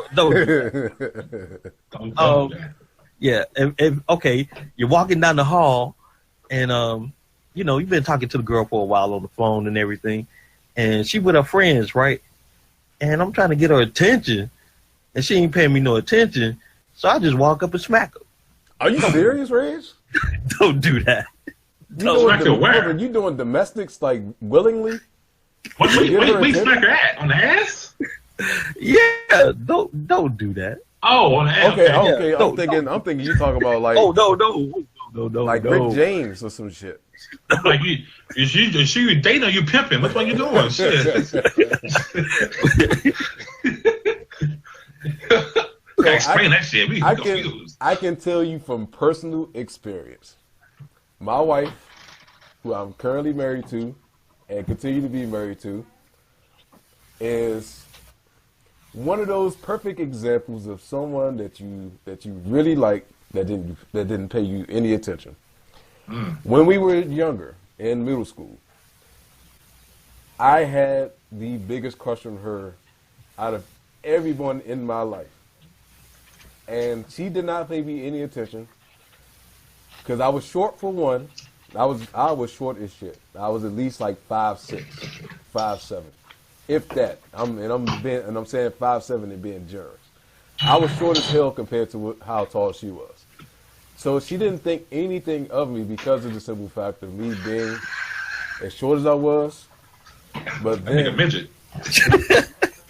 that. Don't do that. Yeah, okay, you're walking down the hall, and you've been talking to the girl for a while on the phone and everything, and she with her friends, right? And I'm trying to get her attention, and she ain't paying me no attention, so I just walk up and smack her. Are you serious, Reg? Don't do that. You doing domestics like willingly? Wait, smack her at on the ass? Yeah, don't do that. Oh, on the ass. Okay. Yeah, I'm thinking you talking about like no, like Rick James or some shit. Like is you dating or you pimping? Which one you doing? Shit. Explain that shit. We confused. I can tell you from personal experience. My wife, who I'm currently married to and continue to be married to, is one of those perfect examples of someone that you really like that didn't pay you any attention. When we were younger in middle school, I had the biggest crush on her out of everyone in my life. and she did not pay me any attention because I was short for one. I was short as shit. I was at least like 5'6", 5'7", if that. I'm saying 5'7" and being generous. I was short as hell compared to how tall she was. So she didn't think anything of me because of the simple fact of me being as short as I was. But then, I think a midget.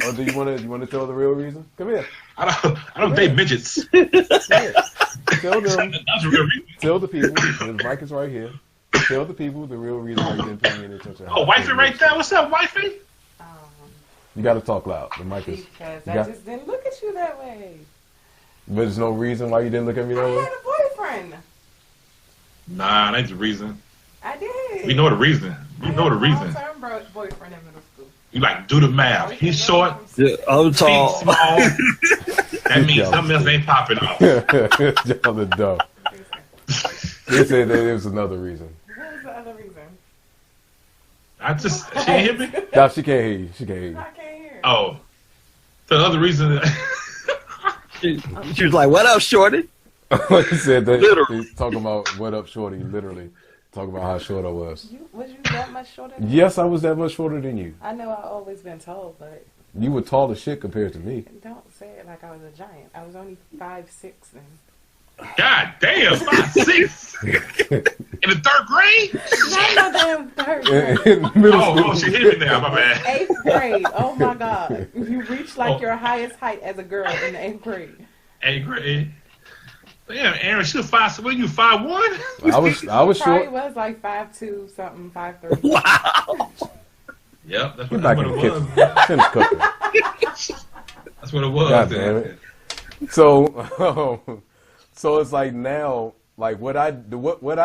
Oh, do you want to tell the real reason? Come here. I don't date midgets. Tell them. That's the real reason. Tell the people. The mic is right here. Tell the people the real reason why you didn't pay me any attention. Oh, wifey right there. What's up, wifey? You got to talk loud. The mic is. Because I just didn't look at you that way. But there's no reason why you didn't look at me that I way? had a boyfriend. Nah, that ain't the reason. I did. We know the reason. We know the reason. I had a long-term boyfriend in middle school. You like do the math. He's short, Yeah, I'm feet tall. small. That means something else ain't popping off. Y'all are dumb. They said that it was another reason. What was the other reason? She ain't hit me? No, she can't hear you. She can't hear you. I can't hear. Oh. So the other reason She was like, "What up, shorty?" He said that. Literally. He's talking about what up, shorty. Literally talking about how short I was. Was you that much shorter than Yes, I was that much shorter than you. I know I've always been told, but You were tall as shit compared to me. don't say it like I was a giant. I was only 5'6" then. God damn, 5'6". In the third grade? Not no damn third grade. In middle school. Oh, she hit me now, my bad. 8th grade. Oh my God. You reached like your highest height as a girl in the 8th grade. 8th grade. Damn, Aaron, she was 5'6". What are you, 5'1"? I was Probably short. was like 5'2", something, 5'3". Wow. Yep, that's You're what, back that's in what the it was. kitchen. Finish cooking. That's what it was. God damn it. So it's like now, like what I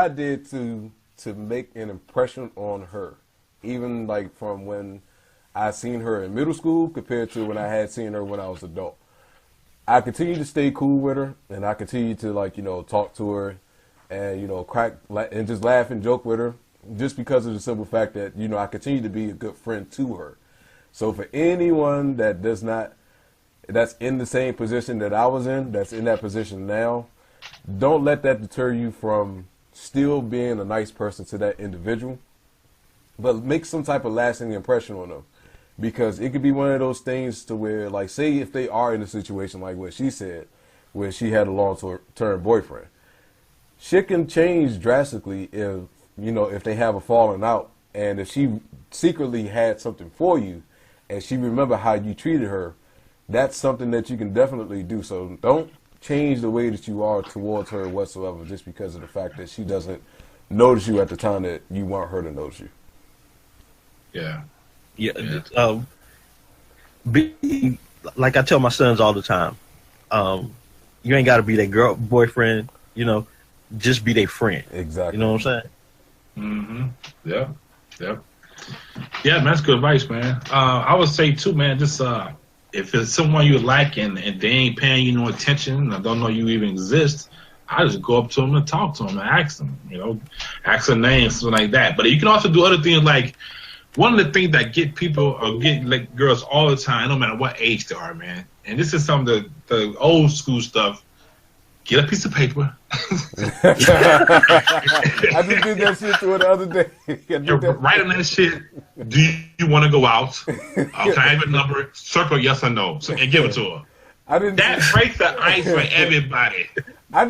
did to make an impression on her, even like from when I seen her in middle school compared to when I had seen her when I was adult. I continue to stay cool with her, and I continue to talk to her, and crack and just laugh and joke with her, just because of the simple fact that I continue to be a good friend to her. So for anyone that's in the same position that I was in, that's in that position now, don't let that deter you from still being a nice person to that individual, but make some type of lasting impression on them. Because it could be one of those things to where, like, say if they are in a situation like what she said, where she had a long-term boyfriend, shit can change drastically if they have a falling out, and if she secretly had something for you, and she remember how you treated her, that's something that you can definitely do. So don't change the way that you are towards her whatsoever just because of the fact that she doesn't notice you at the time that you want her to notice you. Yeah. Yeah. Like I tell my sons all the time, you ain't got to be their boyfriend. Just be their friend. Exactly. You know what I'm saying? Mm-hmm. Yeah. Yeah, man, that's good advice, man. I would say too, man, just if it's someone you like and they ain't paying you no attention, or don't know you even exist, I just go up to them and talk to them and ask them, ask their name, something like that. But you can also do other things like. One of the things that get people or get like girls all the time, no matter what age they are, man. And this is some of the old school stuff. Get a piece of paper. I just did that shit to her the other day. Write on that shit. Do you want to go out? Can I have a number? Circle yes or no, and give it to her. That breaks the ice for everybody. I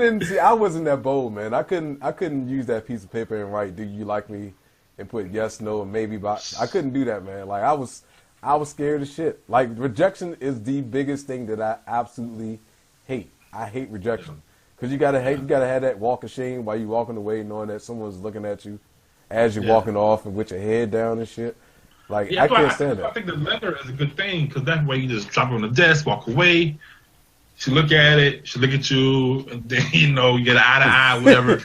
wasn't that bold, man. I couldn't use that piece of paper and write, "Do you like me?" and put yes, no, and maybe. But I couldn't do that, man. Like I was scared as shit. Like rejection is the biggest thing that I absolutely hate. I hate rejection because you gotta have that walk of shame while you walking away, knowing that someone's looking at you as you're walking off and with your head down and shit. Like I can't stand that. I think the letter is a good thing because that way you just drop it on the desk, walk away. She look at it, she look at you, and then you get eye to eye, whatever.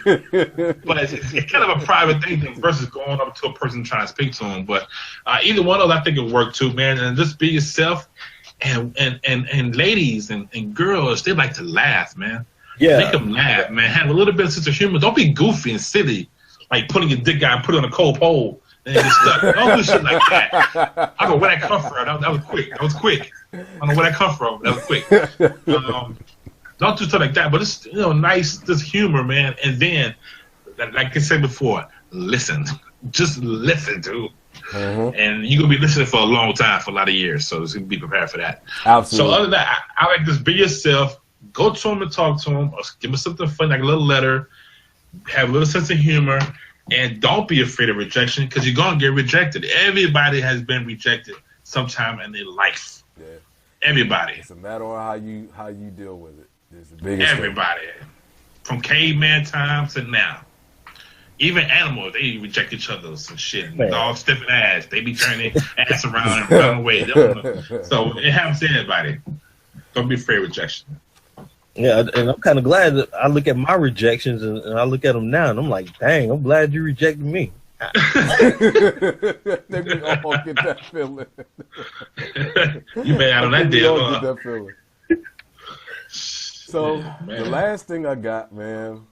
But it's kind of a private thing versus going up to a person trying to speak to them. But either one of those, I think it work too, man. And just be yourself. And ladies and girls, they like to laugh, man. Yeah, make them laugh, man. Have a little bit of sense of humor. Don't be goofy and silly, like putting your dick out and put it on a cold pole and get stuck. Don't do shit like that. I don't know where that come from. That was quick. I don't know where that come from. That was quick. Don't do stuff like that. But it's nice, this humor, man. And then, like I said before, listen. Just listen to. Mm-hmm. And you're gonna be listening for a long time, for a lot of years. So just be prepared for that. Absolutely. So other than that, I like this. Be yourself. Go to him and talk to him. Or give him something fun, like a little letter. Have a little sense of humor. And don't be afraid of rejection, because you're gonna get rejected. Everybody has been rejected sometime in their life. Yeah. Everybody. It's a matter of how you deal with it. It's the biggest Everybody. thing. From caveman times to now. Even animals, they reject each other and shit. Man. Dogs sniffing ass. They be turning their ass around and running away. So it happens to anybody. Don't be afraid of rejection. Yeah, and I'm kind of glad that I look at my rejections and I look at them now, and I'm like, dang, I'm glad you rejected me. They be all get that feeling. You made out of that They deal. all get that feeling. So the last thing I got, man,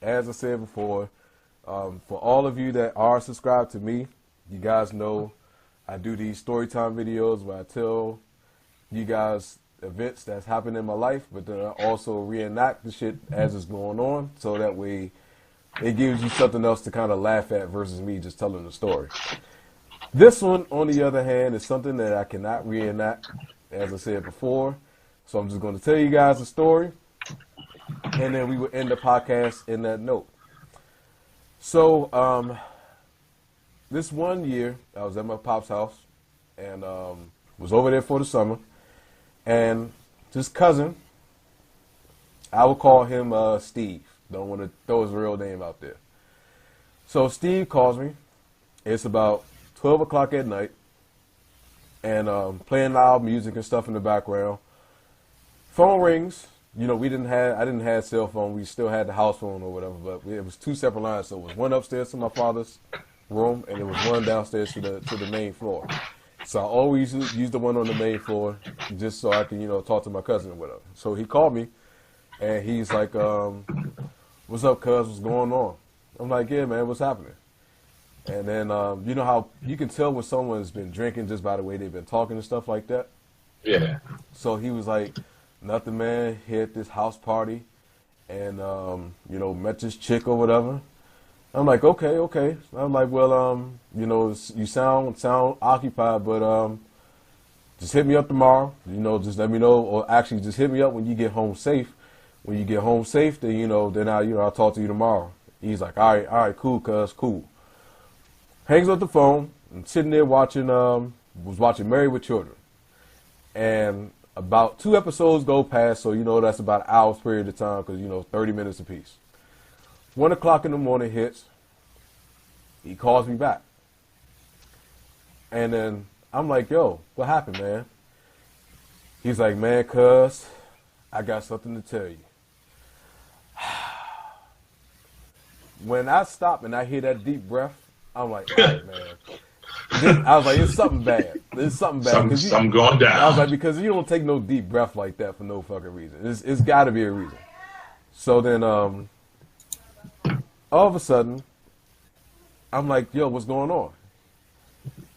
as I said before, for all of you that are subscribed to me, you guys know I do these storytime videos where I tell you guys events that's happened in my life, but then I also reenact the shit as it's going on, so that way it gives you something else to kind of laugh at versus me just telling the story. This one, on the other hand, is something that I cannot reenact, as I said before. So I'm just going to tell you guys a story, and then we will end the podcast in that note. So this one year, I was at my pop's house, and was over there for the summer. And this cousin, I would call him Steve. Don't want to throw his real name out there. So Steve calls me. It's about 12 o'clock at night, and playing loud music and stuff in the background. Phone rings. I didn't have cell phone. We still had the house phone or whatever, but it was two separate lines. So it was one upstairs to my father's room, and it was one downstairs to the main floor. So I always use the one on the main floor just so I can, talk to my cousin or whatever. So he called me, and he's like, what's up, cuz? What's going on? I'm like, yeah, man, what's happening? And then, you know how you can tell when someone's been drinking just by the way they've been talking and stuff like that? Yeah. So he was like, nothing, man, here at this house party, and, met this chick or whatever. I'm like, okay. I'm like, well, you sound occupied, but just hit me up tomorrow. Just let me know, or actually just hit me up when you get home safe. When you get home safe, then then I'll talk to you tomorrow. He's like, all right, cool, cuz, cool. Hangs up the phone. I'm sitting there watching Married with Children, and about 2 episodes go past, so that's about an hour's period of time, because 30 minutes apiece. 1 o'clock in the morning hits. He calls me back. And then I'm like, yo, what happened, man? He's like, man, cuz, I got something to tell you. When I stop and I hear that deep breath, I'm like, all right, man. I was like, it's something bad. It's something bad. Something going down. I was like, because you don't take no deep breath like that for no fucking reason. It's got to be a reason. So then, all of a sudden, I'm like, yo, what's going on?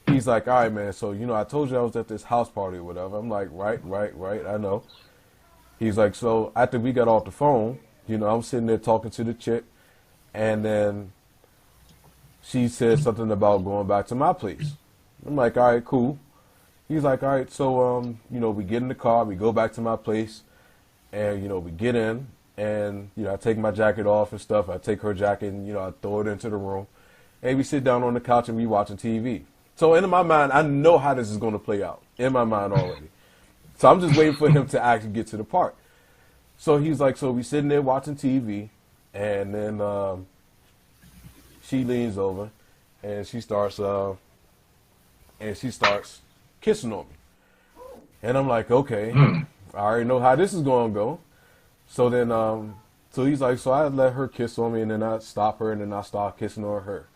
He's like, all right, man, so, I told you I was at this house party or whatever. I'm like, right, I know. He's like, so after we got off the phone, I'm sitting there talking to the chick, and then she said something about going back to my place. I'm like, all right, cool. He's like, all right, so, we get in the car, we go back to my place, and, we get in, and, I take my jacket off and stuff. I take her jacket and, I throw it into the room. And we sit down on the couch and we watching TV. So in my mind, I know how this is going to play out. In my mind already. So I'm just waiting for him to actually get to the part. So he's like, so we sitting there watching TV. And then she leans over and she starts kissing on me. And I'm like, okay, I already know how this is going to go. So then, so he's like, so I let her kiss on me, and then I stop her, and then I start kissing on her.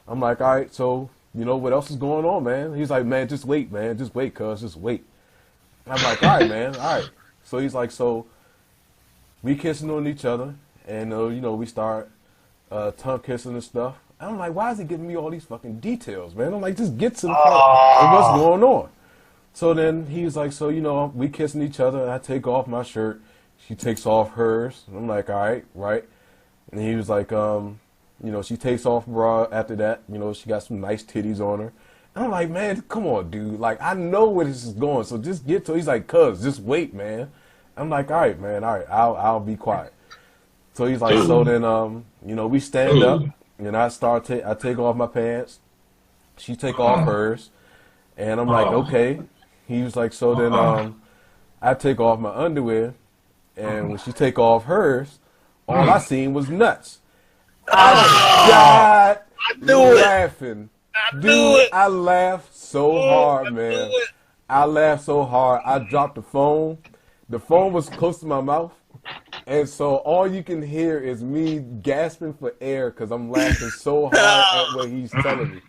I'm like, all right, so, what else is going on, man? He's like, man, just wait, cuz, just wait. I'm like, all right, man, all right. So he's like, so we kissing on each other, and, we start tongue kissing and stuff. I'm like, why is he giving me all these fucking details, man? I'm like, just get to the point of what's going on. So then he's like, so, we kissing each other, and I take off my shirt. She takes off hers. And I'm like, all right, right. And he was like, she takes off bra after that. She got some nice titties on her. And I'm like, man, come on, dude. Like, I know where this is going, so just get to it. He's like, cuz, just wait, man. I'm like, all right, man, all right, I'll be quiet. So he's like, so then, we stand up, and I take off my pants. She take off hers, and I'm like, okay. He was like, so then, I take off my underwear, and when she take off hers, all I seen was nuts. I died laughing. Dude, I laughed so hard, man. I laughed so hard. I dropped the phone. The phone was close to my mouth. And so all you can hear is me gasping for air because I'm laughing so hard at what he's telling me.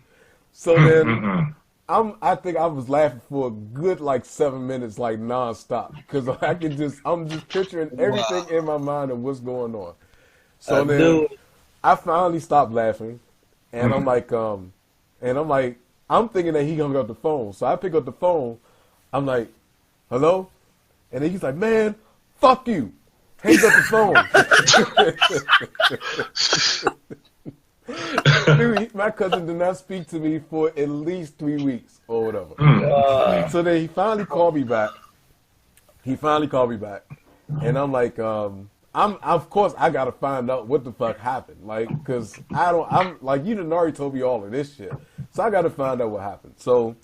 So then I think I was laughing for a good 7 minutes, nonstop. Because I'm just picturing everything in my mind of what's going on. So then I finally stopped laughing. And I'm like, I'm thinking that he hung up the phone. So I pick up the phone. I'm like, hello? And then he's like, man, fuck you. Hangs up the phone. Dude, my cousin did not speak to me for at least 3 weeks or whatever. So then he finally called me back. And I'm like, of course, I got to find out what the fuck happened. Because you done already told me all of this shit. So I got to find out what happened. So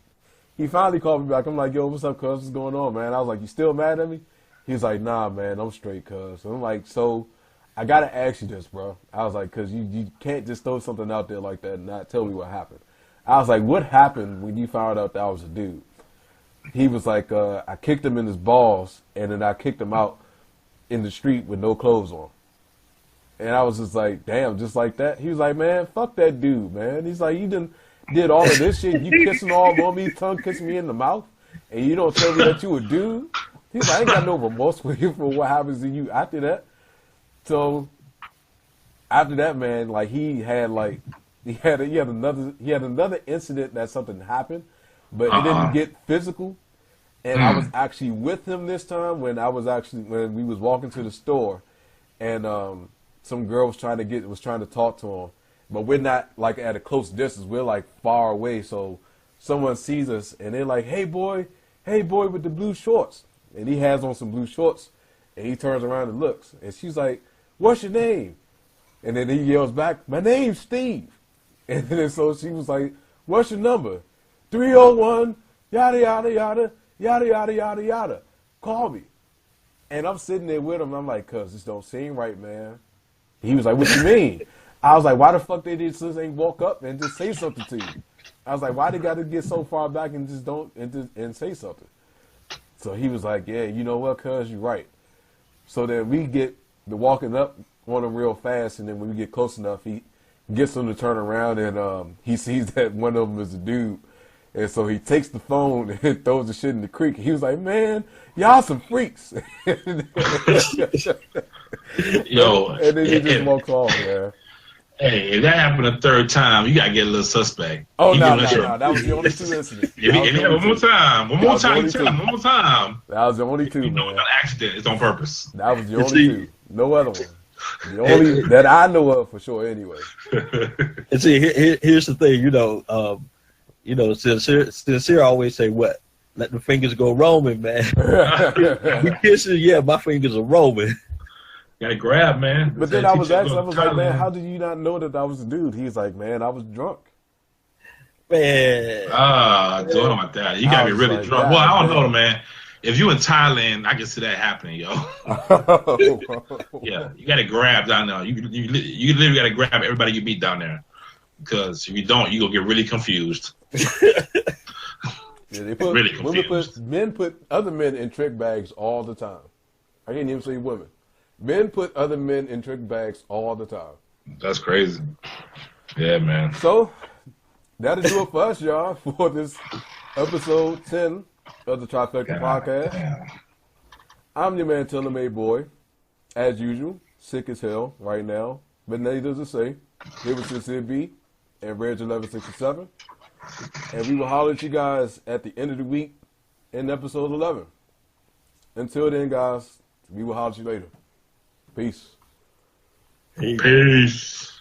he finally called me back. I'm like, yo, what's up, cuz? What's going on, man? I was like, you still mad at me? He's like, nah, man, I'm straight, cuz. So I'm like, so I got to ask you this, bro. I was like, because you can't just throw something out there like that and not tell me what happened. I was like, what happened when you found out that I was a dude? He was like, I kicked him in his balls, and then I kicked him out in the street with no clothes on. And I was just like, damn, just like that? He was like, man, fuck that dude, man. He's like, you did all of this shit. You kissing all on me, tongue kissing me in the mouth, and you don't tell me that you a dude? He's like, I ain't got no remorse for you for what happens to you after that. So after that, man, he had another incident that something happened, but it didn't get physical. And I was actually with him this time when we was walking to the store, and some girl was trying to talk to him, but we're not at a close distance. We're far away, so someone sees us and they're like, hey boy with the blue shorts. And he has on some blue shorts, and he turns around and looks, and she's like, what's your name? And then he yells back, my name's Steve. And then so she was like, what's your number? 301, yada, yada, yada, yada, yada, yada, yada. Call me. And I'm sitting there with him, and I'm like, cuz, this don't seem right, man. He was like, what you mean? I was like, why the fuck they just ain't walk up and just say something to you? I was like, why they got to get so far back and just don't and say something? So he was like, yeah, you know what, cuz, you're right. So then we get the walking up on him real fast, and then when we get close enough, he gets them to turn around, and he sees that one of them is a dude. And so he takes the phone and throws the shit in the creek. He was like, man, y'all some freaks. Yo. And then he just walks off, man. Hey, if that happened a third time, you gotta get a little suspect. Oh, no. That was the only two incidents. One more time. One more time. That was the only two, man. It's not an accident. It's on purpose. That was the only two. No other one. The only that I know of for sure, anyway. And see, here's the thing, Sincere always say, what? Let the fingers go roaming, man. We kissing, yeah, my fingers are roaming. Gotta grab, man. But then I was like, man, how did you not know that I was a dude? He's like, man, I was drunk. Man. Don't know about that. You gotta be really drunk. Well, I don't know, man. If you in Thailand, I can see that happening, yo. Yeah, you gotta grab down there. You literally gotta grab everybody you meet down there. Because if you don't, you gonna get really confused. Yeah, really confused. Men put other men in trick bags all the time. I can't even say women. Men put other men in trick bags all the time. That's crazy. Yeah, man. So, that'll do it for us, y'all, for this episode 10 of the Trifecta Podcast. Yeah. I'm your man, TaylorMadeBoi. As usual, sick as hell right now. But needless to say, here with Sincere B and Reg 1167. And we will holler at you guys at the end of the week in episode 11. Until then, guys, We will holler at you later. Peace. Peace.